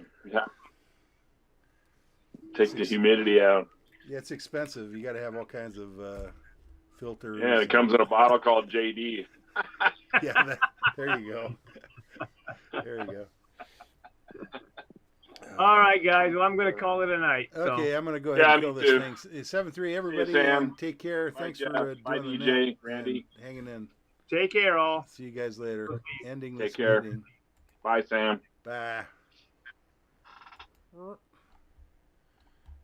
S20: Take the humidity out.
S2: Yeah, it's expensive. You got to have all kinds of filters.
S20: Yeah, it comes in a bottle called JD.
S2: Yeah, there you go. There you go.
S3: All right, guys. Well, I'm going to call it a night.
S2: Okay, I'm going to go ahead and kill this thing. 7-3, everybody.
S20: Sam.
S2: Take care. Thanks for doing
S20: DJ, Randy.
S2: Hanging in.
S3: Take care, all.
S2: See you guys later. Ending
S20: Take
S2: this
S20: care.
S2: meeting.
S20: Bye, Sam.
S2: Bye.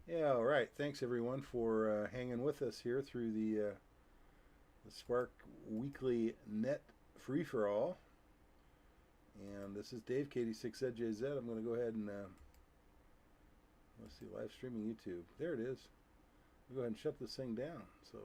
S2: Yeah, all right. Thanks, everyone, for hanging with us here through the SPARC Weekly Net Free-for-All. And this is Dave, KD6ZJZ. I'm going to go ahead and, let's see, live streaming YouTube. There it is. I'll go ahead and shut this thing down. So